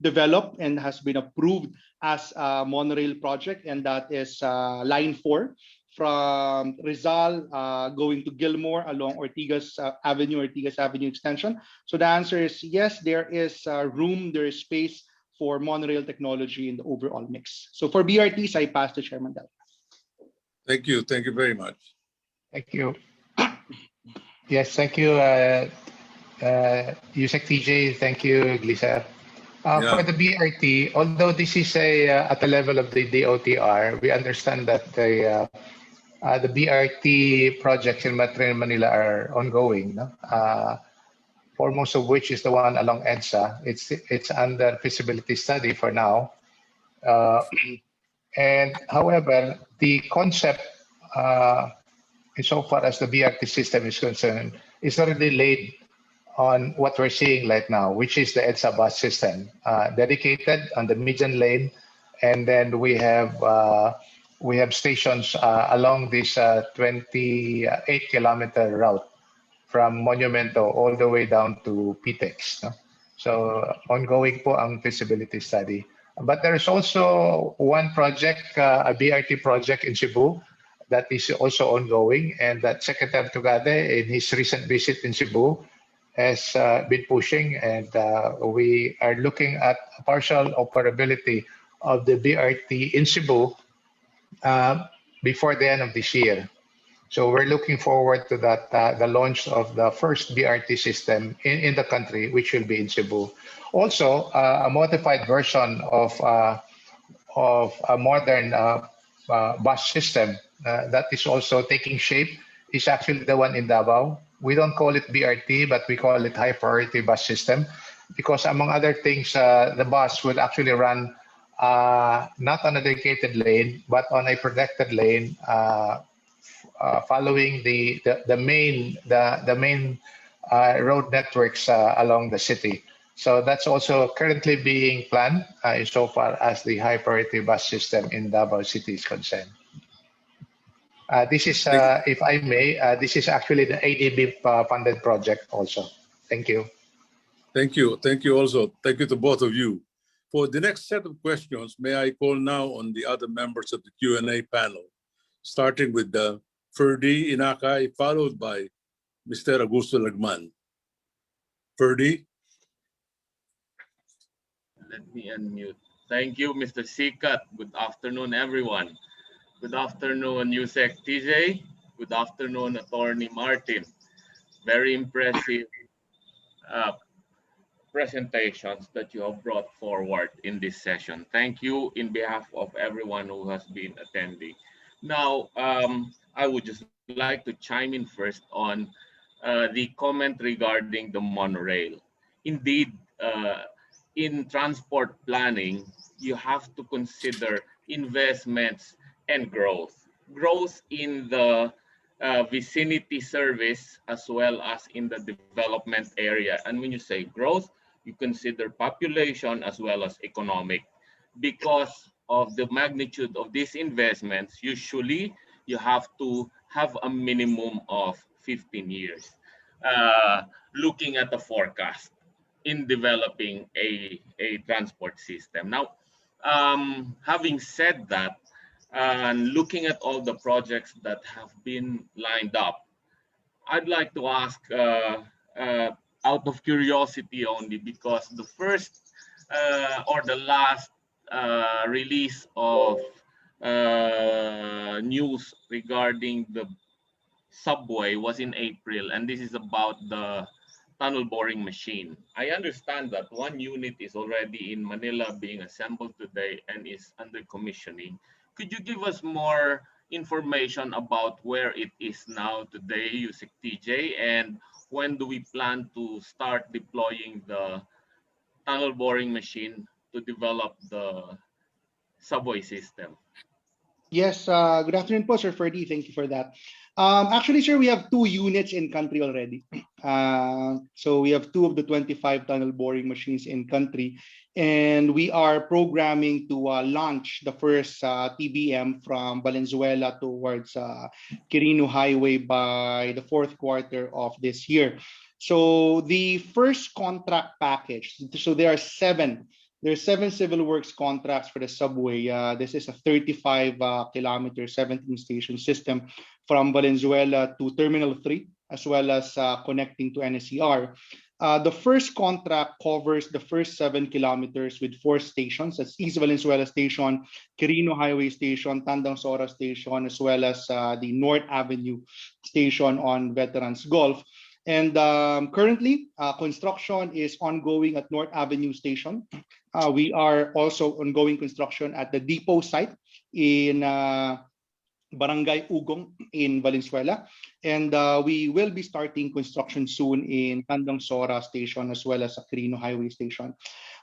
developed and has been approved as a monorail project, and that is Line 4 from Rizal going to Gilmore along Ortigas Avenue Extension. So the answer is yes, there is room, there is space for monorail technology in the overall mix. So for BRTs, I pass to Chairman Del. Thank you very much. Thank you. Yes, thank you, Yusek TJ. Thank you, Glisa. For the BRT, although this is at the level of the DOTR, we understand that the BRT projects in Metro Manila are ongoing. No? Foremost of which is the one along EDSA. It's under feasibility study for now. And however, the concept, insofar as the BRT system is concerned, is already laid on what we're seeing right now, which is the EDSA bus system, dedicated on the median lane, and then we have stations along this 28-kilometer route from Monumento all the way down to PTEX. No? So ongoing po ang feasibility study. But there is also one project, a BRT project in Cebu, that is also ongoing, and that Secretary Tugade, in his recent visit in Cebu, has been pushing, and we are looking at partial operability of the BRT in Cebu before the end of this year. So we're looking forward to that, the launch of the first BRT system in the country, which will be in Cebu. Also, a modified version of a modern bus system that is also taking shape is actually the one in Davao. We don't call it BRT, but we call it high priority bus system, because among other things, the bus will actually run not on a dedicated lane, but on a protected lane, following the main road networks along the city. So that's also currently being planned insofar as the high priority bus system in Davao City is concerned. This is, if I may, this is actually the ADB funded project also. Thank you. Thank you. Thank you also. Thank you to both of you. For the next set of questions, may I call now on the other members of the Q&A panel, starting with Ferdy Inakay, followed by Mr. Augusto Lagman. Ferdy? Let me unmute. Thank you, Mr. Sikat. Good afternoon, everyone. Good afternoon, Yusek TJ. Good afternoon, Attorney Martin. Very impressive presentations that you have brought forward in this session. Thank you in behalf of everyone who has been attending. Now, I would just like to chime in first on the comment regarding the monorail. Indeed, in transport planning, you have to consider investments and growth. Growth in the vicinity service as well as in the development area. And when you say growth, you consider population as well as economic. Because of the magnitude of these investments, usually you have to have a minimum of 15 years looking at the forecast in developing a transport system. Now, having said that, and looking at all the projects that have been lined up, I'd like to ask, out of curiosity only, because the first or the last release of news regarding the subway was in April, and this is about the tunnel boring machine. I understand that one unit is already in Manila being assembled today and is under commissioning. Could you give us more information about where it is now today, USEC TJ, and when do we plan to start deploying the tunnel boring machine to develop the subway system? Yes, good afternoon po, Sir Ferdy. Thank you for that. Actually, sir, we have 2 units in country already. So we have 2 of the 25 tunnel boring machines in country, and we are programming to launch the first TBM from Valenzuela towards Quirino Highway by the 4th quarter of this year. So the first contract package, so there are 7 civil works contracts for the subway. This is a 35 kilometer 17 station system from Valenzuela to Terminal 3, as well as connecting to NSER. The first contract covers the first 7 kilometers with 4 stations. That's East Valenzuela Station, Quirino Highway Station, Tandang Sora Station, as well as the North Avenue Station on Veterans Golf. And currently, construction is ongoing at North Avenue Station. We are also ongoing construction at the depot site in Barangay Ugong in Valenzuela. And we will be starting construction soon in Tandang Sora Station as well as Quirino Highway Station.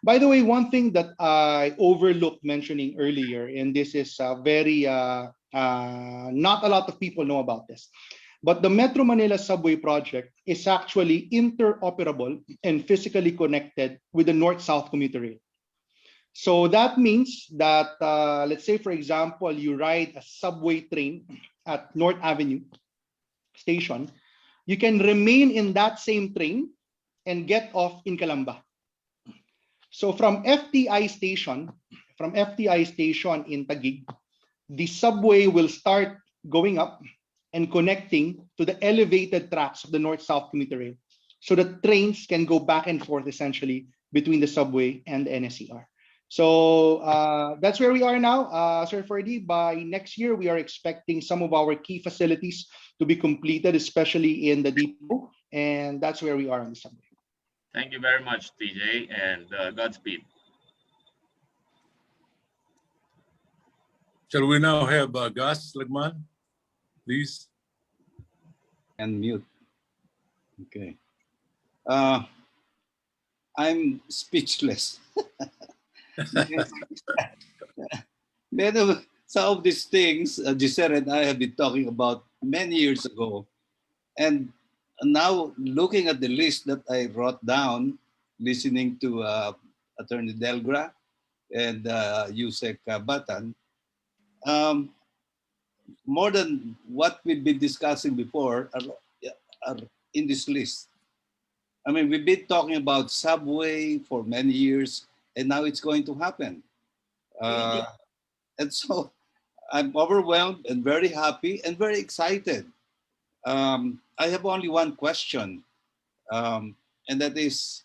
By the way, one thing that I overlooked mentioning earlier, and this is very, not a lot of people know about this, but the Metro Manila Subway project is actually interoperable and physically connected with the North-South commuter rail. So that means that, let's say, for example, you ride a subway train at North Avenue Station, you can remain in that same train and get off in Calamba. So from FTI Station in Taguig, the subway will start going up and connecting to the elevated tracks of the North-South commuter rail. So the trains can go back and forth essentially between the subway and the NSER. So that's where we are now, Sir Ferdy. By next year, we are expecting some of our key facilities to be completed, especially in the depot. And that's where we are on the subway. Thank you very much, TJ, and Godspeed. Shall we now have Gus Lagman, please? And mute. Okay. I'm speechless. Some of these things, Giselle and I have been talking about many years ago. And now looking at the list that I wrote down, listening to Attorney Delgra and USEC Batan, more than what we've been discussing before are in this list. I mean, we've been talking about subway for many years, and now it's going to happen. And so I'm overwhelmed and very happy and very excited. I have only one question, and that is,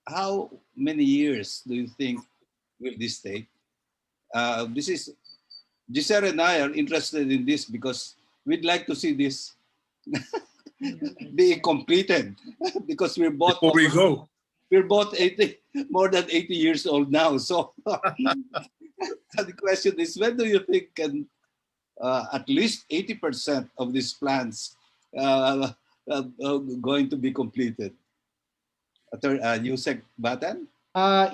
how many years do you think will this take? This is, Giselle and I are interested in this because we'd like to see this be completed because we're both we're both 80, more than 80 years old now. So the question is, when do you think can at least 80% of these plans going to be completed? USEC Batan?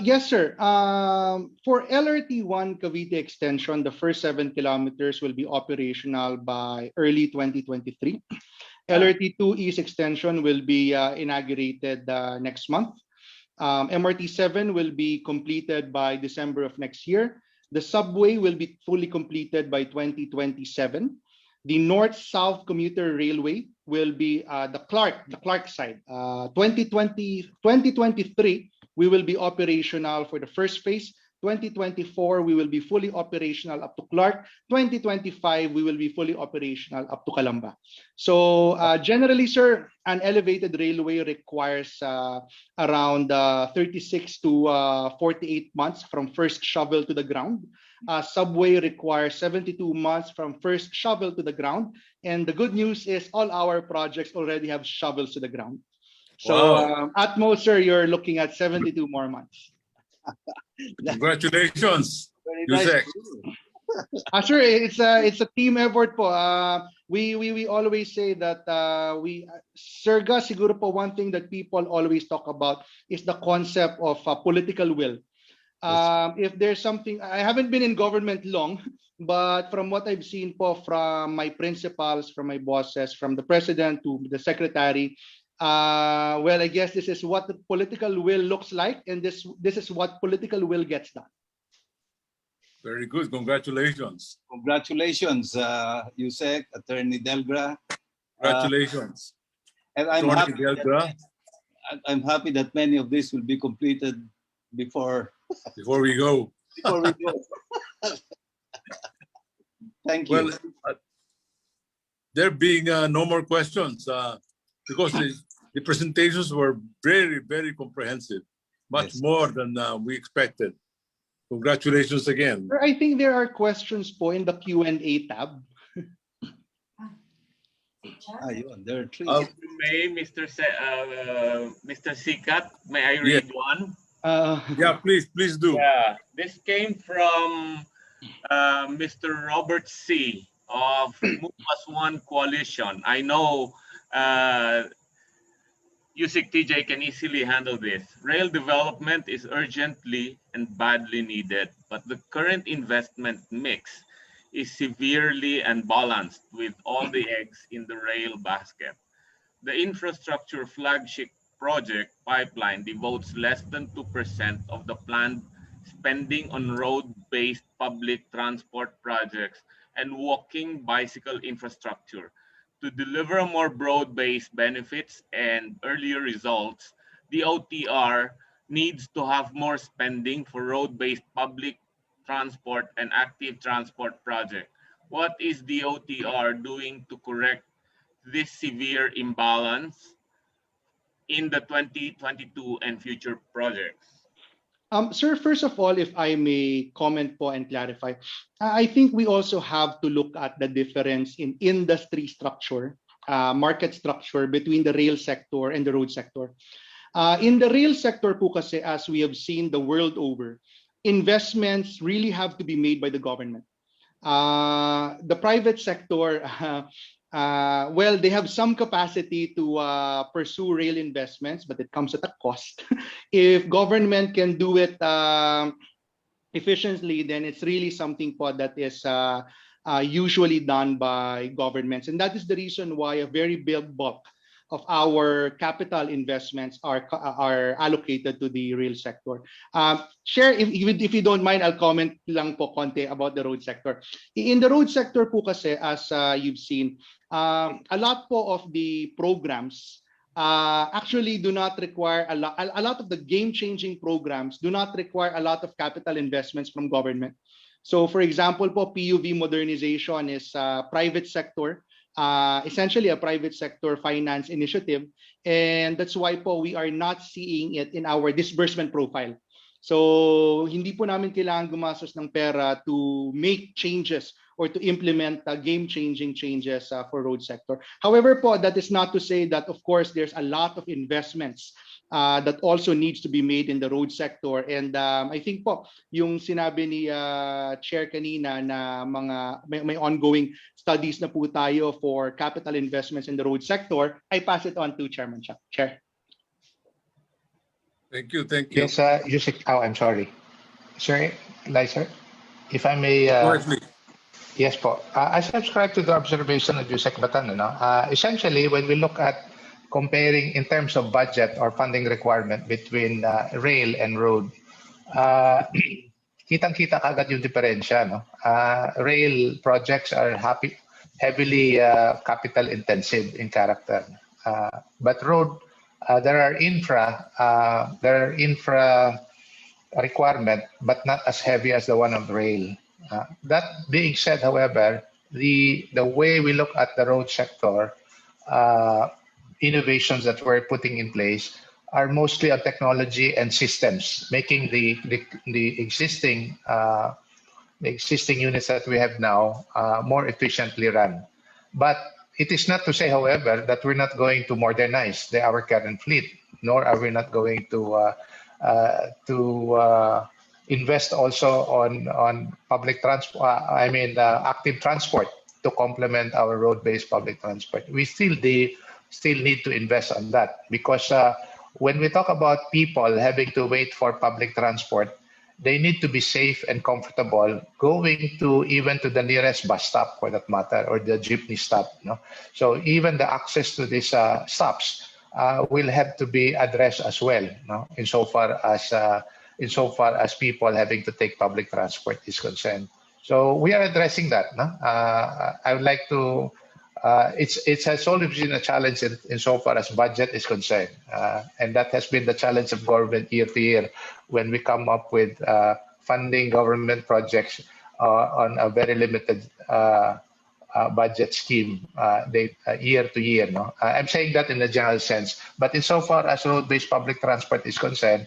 Yes, sir. For LRT1 Cavite Extension, the first 7 kilometers will be operational by early 2023. LRT2es Extension will be inaugurated next month. MRT7 will be completed by December of next year. The subway will be fully completed by 2027. The north-south commuter railway will be the Clark side. 2023, we will be operational for the first phase. 2024, we will be fully operational up to Clark. 2025, we will be fully operational up to Calamba. So generally, sir, an elevated railway requires around 36 to 48 months from first shovel to the ground. Subway requires 72 months from first shovel to the ground. And the good news is all our projects already have shovels to the ground. So Wow. at most, sir, you're looking at 72 more months. Congratulations, Very nice. Yusek. Sure, it's a team effort po. We always say that Sir Gus, siguro po one thing that people always talk about is the concept of political will. If there's something, I haven't been in government long, but from what I've seen po from my principals, from my bosses, from the president to the secretary, well, I guess this is what the political will looks like, and this is what political will gets done. Very good. Congratulations. Congratulations, Yusek, Attorney Delgra. Congratulations. And I'm Attorney happy, Delgra, I'm happy that many of these will be completed before before we go. we go. Thank you. Well, there being no more questions, because the presentations were very, very comprehensive, much Yes. more than we expected. Congratulations again. Sir, I think there are questions po in the Q&A tab. Yun, there are three. If you may, Mr. Sikat, may I read one? Yeah, please do. Yeah, this came from Mr. Robert C. of Mupas One Coalition. I know Yusik TJ can easily handle this. Rail development is urgently and badly needed, but the current investment mix is severely unbalanced with all the eggs in the rail basket. The infrastructure flagship project pipeline devotes less than 2% of the planned spending on road-based public transport projects and walking bicycle infrastructure. To deliver more broad-based benefits and earlier results, the OTR needs to have more spending for road-based public transport and active transport project. What is the OTR doing to correct this severe imbalance in the 2022 and future projects? Sir, first of all, if I may comment po and clarify, I think we also have to look at the difference in industry structure, market structure between the rail sector and the road sector. In the rail sector po kasi, as we have seen the world over, investments really have to be made by the government. The private sector, well, they have some capacity to pursue rail investments, but it comes at a cost. If government can do it efficiently, then it's really something po that is usually done by governments. And that is the reason why a very big bulk of our capital investments are allocated to the rail sector. Share, if you don't mind, I'll comment lang po konti about the road sector. In the road sector po kasi, as you've seen, a lot po of the programs actually do not require a lot of the game-changing programs do not require a lot of capital investments from government. So for example po, PUV modernization is private sector, essentially a private sector finance initiative, and that's why po we are not seeing it in our disbursement profile. So hindi po namin kailangan gumastos ng pera to make changes or to implement game-changing changes for road sector. However po, that is not to say that of course there's a lot of investments that also needs to be made in the road sector. And I think po, yung sinabi ni Chair kanina na may ongoing studies na po tayo for capital investments in the road sector, I pass it on to Chairman Chair. Thank you. Thank you. Yes, Yusik. Oh, I'm sorry. Sir, Lizer, if I may. Go ahead, please. Yes, po. I subscribe to the observation of Yusek Batan. Essentially, when we look at comparing in terms of budget or funding requirement between rail and road, kitang-kita agad yung diferensya. No? Rail projects are heavily capital intensive in character. But road, there are infra requirement, but not as heavy as the one of rail. That being said, however, the way we look at the road sector, innovations that we're putting in place are mostly on technology and systems, making the existing units that we have now more efficiently run. But it is not to say, however, that we're not going to modernize our current fleet, nor are we not going to invest also on public transport. Active transport to complement our road-based public transport. We still need to invest on that because when we talk about people having to wait for public transport, they need to be safe and comfortable going to even to the nearest bus stop, for that matter, or the jeepney stop. No? So even the access to these stops will have to be addressed as well, no? Insofar as people having to take public transport is concerned. So we are addressing that. No? I would like to. It has always been a challenge insofar as budget is concerned, and that has been the challenge of government year to year when we come up with funding government projects on a very limited budget scheme year to year. No? I'm saying that in a general sense, but insofar as road-based public transport is concerned,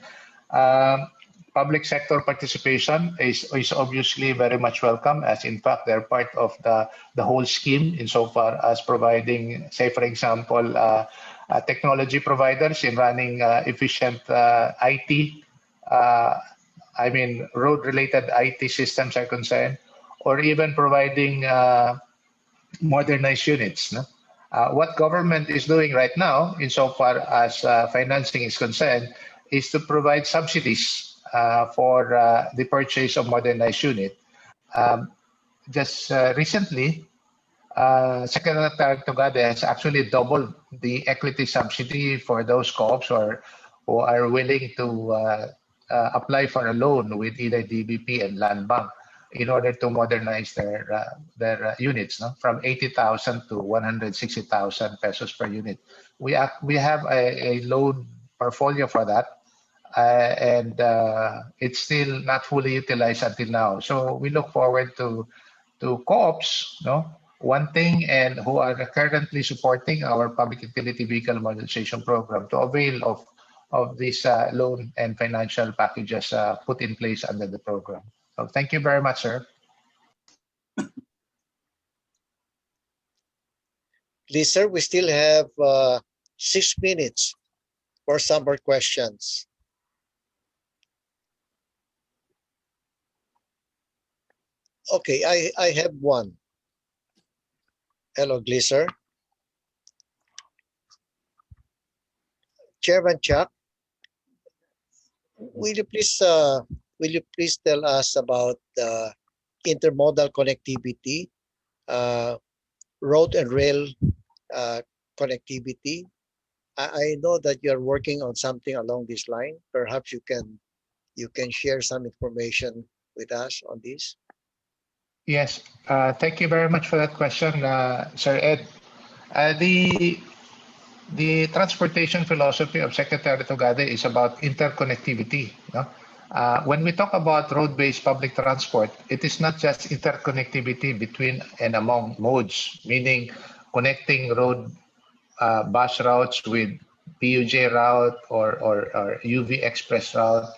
public sector participation is obviously very much welcome, as in fact they're part of the whole scheme insofar as providing, say for example, technology providers in running efficient IT, road-related IT systems are concerned, or even providing modernized units. No? What government is doing right now, insofar as financing is concerned, is to provide subsidies for the purchase of modernized unit. Just recently, Secretary Tugade has actually doubled the equity subsidy for those co-ops who are willing to apply for a loan with either DBP and Land Bank in order to modernize their units, no? From 80,000 to 160,000 pesos per unit. We have a loan portfolio for that. And it's still not fully utilized until now. So we look forward to co-ops, no, wanting and who are currently supporting our public utility vehicle modernization program to avail of these loan and financial packages put in place under the program. So thank you very much, sir. Please, sir, we still have 6 minutes for some more questions. Okay, I have one. Hello, Glisser. Chairman Chuck, will you please tell us about intermodal connectivity, road and rail connectivity? I know that you are working on something along this line. Perhaps you can share some information with us on this. Yes, thank you very much for that question, Sir Ed. The transportation philosophy of Secretary Tugade is about interconnectivity. No? When we talk about road-based public transport, it is not just interconnectivity between and among modes, meaning connecting road bus routes with PUJ route or UV Express route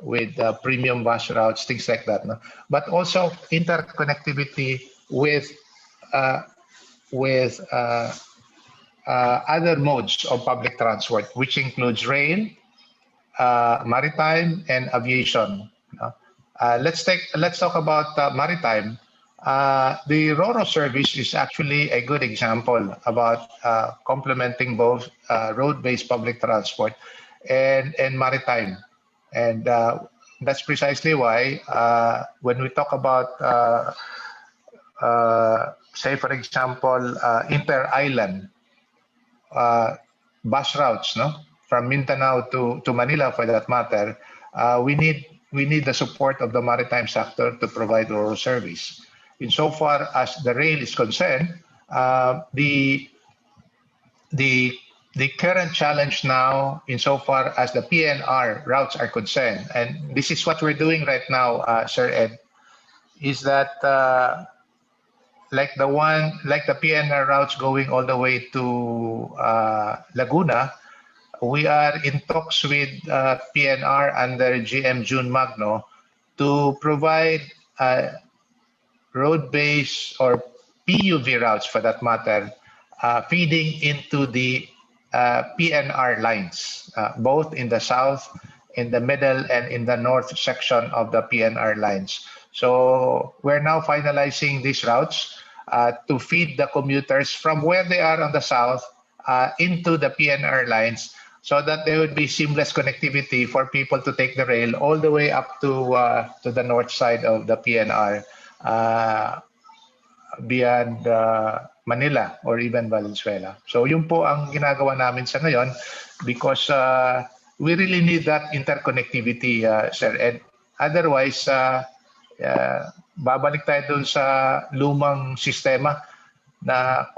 with premium bus routes, things like that. No? But also interconnectivity with other modes of public transport, which includes rail, maritime, and aviation. Let's talk about maritime. The RoRo service is actually a good example about complementing both road-based public transport and maritime. And that's precisely why when we talk about, say, for example, inter-island bus routes, no, from Mindanao to Manila, for that matter, we need the support of the maritime sector to provide rural service. Insofar as the rail is concerned, the the current challenge now, insofar as the PNR routes are concerned, and this is what we're doing right now, Sir Ed, is that like the PNR routes going all the way to Laguna, we are in talks with PNR under GM June Magno to provide road-based or PUV routes, for that matter, feeding into the PNR lines, both in the south, in the middle, and in the north section of the PNR lines. So we're now finalizing these routes to feed the commuters from where they are on the south into the PNR lines, so that there would be seamless connectivity for people to take the rail all the way up to the north side of the PNR. Beyond Manila or even Valenzuela. So yun po ang ginagawa namin sa ngayon, because we really need that interconnectivity, Sir Ed. Otherwise, babalik tayo dun sa lumang sistema na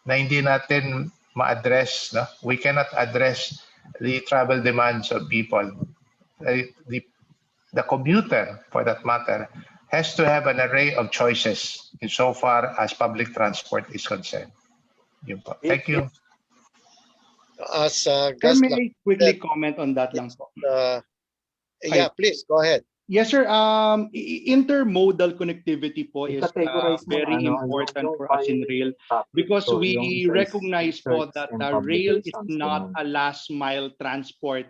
na hindi natin ma-address. No? We cannot address the travel demands of people. The commuter, for that matter, has to have an array of choices insofar as public transport is concerned. Thank you. As May I quickly comment on that lang po? Yeah, please go ahead. Yes, sir. Intermodal connectivity po is very important for us in rail, because we recognize po that rail is not a last mile transport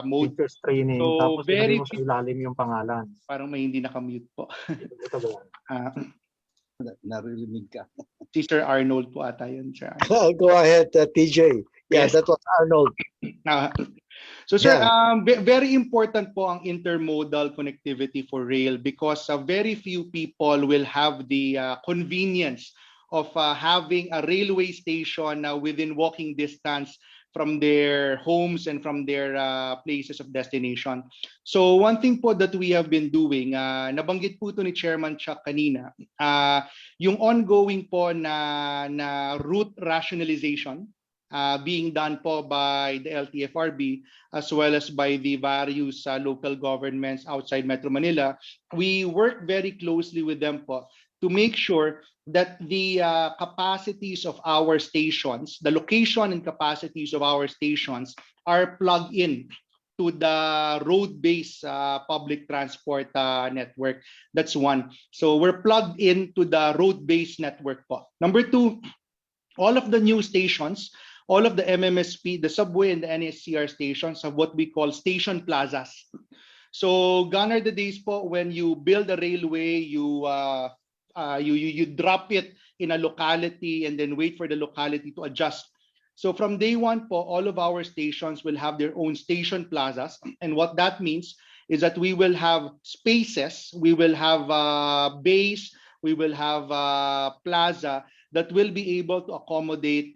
mode. So very yung pangalan. Parang may hindi nakamute po. Naririnig ka. Si Sir Arnold po ata yun, sir. Go ahead, TJ. Yeah, yes. That was Arnold. So, sir, very important po ang intermodal connectivity for rail, because very few people will have the convenience of having a railway station within walking distance from their homes and from their places of destination. So one thing po that we have been doing, nabanggit po ito ni Chairman Chuck kanina, yung ongoing po na route rationalization being done po by the Ltfrb as well as by the various local governments outside Metro Manila. We work very closely with them po to make sure that the capacities of our stations, the location and capacities of our stations are plugged in to the road-based public transport network. That's one. So we're plugged into the road-based network po. Number two, all of the new stations, all of the MMSP, the subway and the NSCR stations have what we call station plazas. So gone are the days po when you build a railway, you drop it in a locality and then wait for the locality to adjust. So from day one po, all of our stations will have their own station plazas. And what that means is that we will have spaces, we will have bays, we will have plaza that will be able to accommodate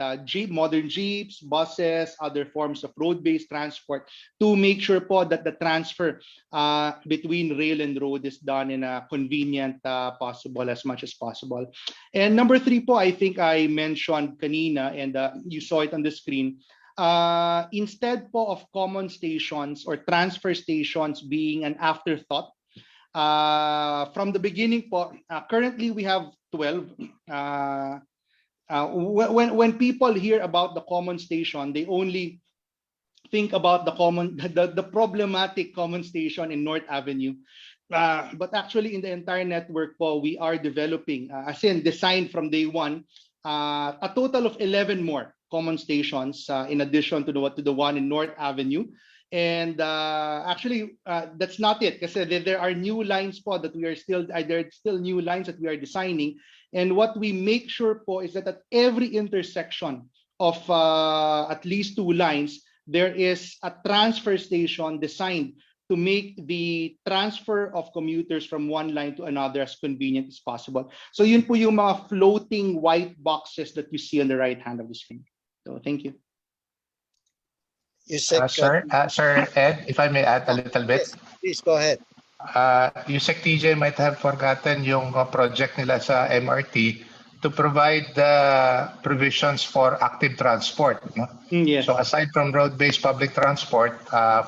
modern jeeps, buses, other forms of road-based transport, to make sure po that the transfer between rail and road is done in a convenient possible as much as possible. And number three po, I think I mentioned kanina, and you saw it on the screen, instead po of common stations or transfer stations being an afterthought, from the beginning po, currently we have 12. When people hear about the common station, they only think about the problematic common station in North Avenue. But actually in the entire network po, we are developing, as in designed from day one, a total of 11 more common stations in addition to the one in North Avenue. And actually, that's not it, because there are new lines po that we are still, there are still new lines that we are designing. And what we make sure po is that at every intersection of at least two lines, there is a transfer station designed to make the transfer of commuters from one line to another as convenient as possible. So yun po yung mga floating white boxes that you see on the right hand of the screen. So thank you. Sir Ed, if I may add a little bit. Yes, please go ahead. Yusek TJ might have forgotten yung project nila sa MRT to provide provisions for active transport. No? Yes. So aside from road-based public transport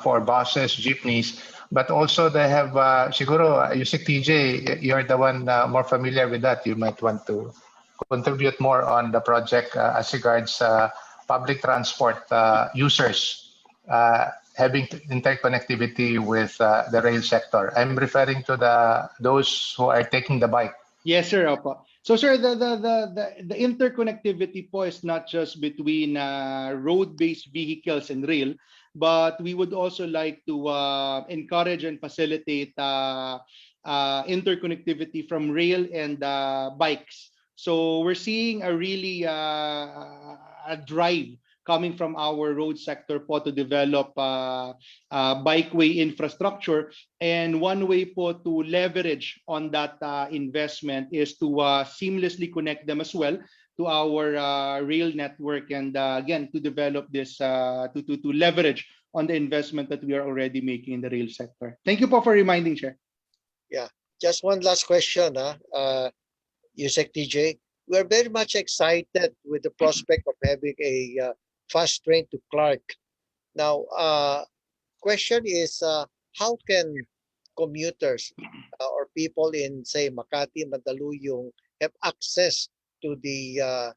for buses, jeepneys, but also they have, siguro, Yusek TJ, you're the one more familiar with that. You might want to contribute more on the project as regards public transport users having interconnectivity with the rail sector. I'm referring to those who are taking the bike. Yes, sir. Opo. So, sir, the interconnectivity po is not just between road-based vehicles and rail, but we would also like to encourage and facilitate interconnectivity from rail and bikes. So we're seeing a really a drive coming from our road sector po to develop bikeway infrastructure. And one way po to leverage on that investment is to seamlessly connect them as well to our rail network, and again, to develop this, to leverage on the investment that we are already making in the rail sector. Thank you po for reminding, Chair. Yeah, just one last question, Yusek TJ. We're very much excited with the prospect of having a fast train to Clark. Now, question is, how can commuters or people in, say, Makati, Mandaluyong have access to the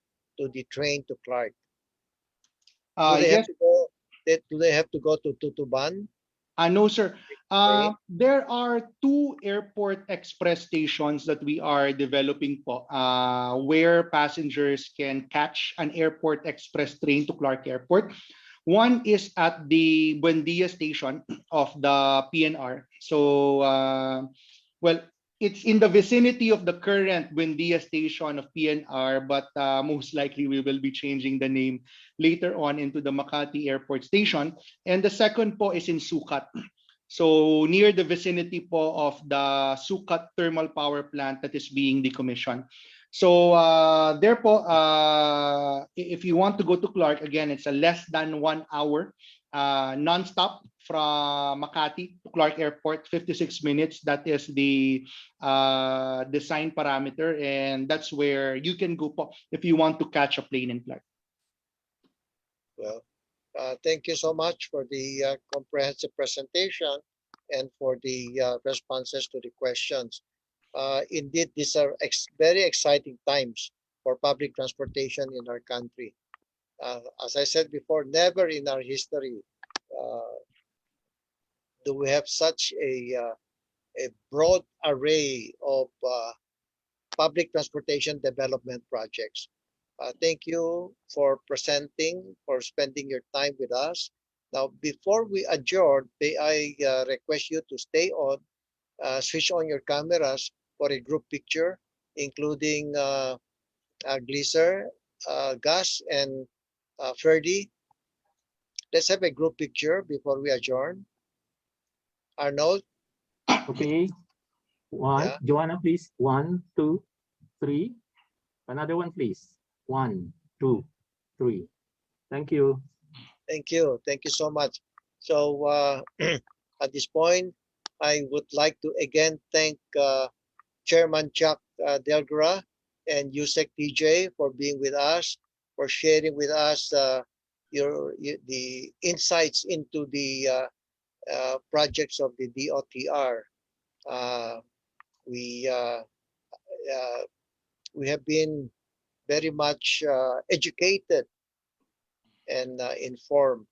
train to Clark? Do they have Yes. to go? Do they have to go to Tutuban? No, sir. There are 2 airport express stations that we are developing po, where passengers can catch an airport express train to Clark Airport. One is at the Buendia station of the PNR. So, well, it's in the vicinity of the current Buendia station of PNR, but most likely we will be changing the name later on into the Makati Airport Station. And the second po is in Sucat. So near the vicinity po of the Sucat thermal power plant that is being decommissioned. So there po, if you want to go to Clark, again, it's a less than 1 hour non-stop from Makati to Clark Airport, 56 minutes. That is the design parameter, and that's where you can go po if you want to catch a plane in Clark. Well, thank you so much for the comprehensive presentation and for the responses to the questions. Indeed, these are very exciting times for public transportation in our country. As I said before, never in our history do we have such a broad array of public transportation development projects. Thank you for presenting, for spending your time with us. Now, before we adjourn, may I request you to stay on, switch on your cameras for a group picture, including Gleaser, Gus, and Ferdy. Let's have a group picture before we adjourn. Arnold? Okay. One, Yeah. Joanna, please. 1, 2, 3. Another one, please. 1, 2, 3. Thank you. Thank you. Thank you so much. So at this point, I would like to again thank Chairman Chuck Delgura and Yusek TJ for being with us, for sharing with us the insights into the projects of the DOTR. We have been very much educated and informed.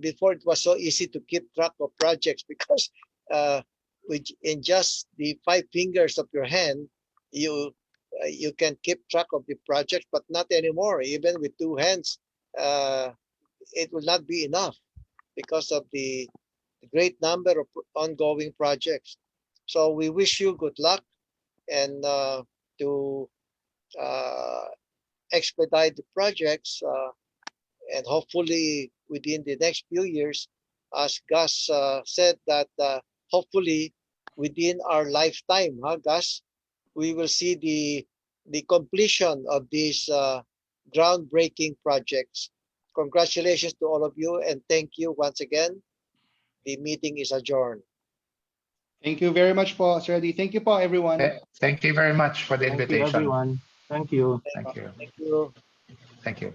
Before, it was so easy to keep track of projects because in just the 5 fingers of your hand, you can keep track of the project, but not anymore. Even with 2 hands, it will not be enough because of the great number of ongoing projects. So we wish you good luck and to expedite the projects, and hopefully within the next few years, as Gus said, that hopefully within our lifetime, Gus, we will see the completion of these groundbreaking projects. Congratulations to all of you, and thank you once again. The meeting is adjourned. Thank you very much po, Sir Eddie. Thank you po, everyone. Thank you very much for the Thank you, invitation. everyone. Thank you. Thank you. Thank you. Thank you.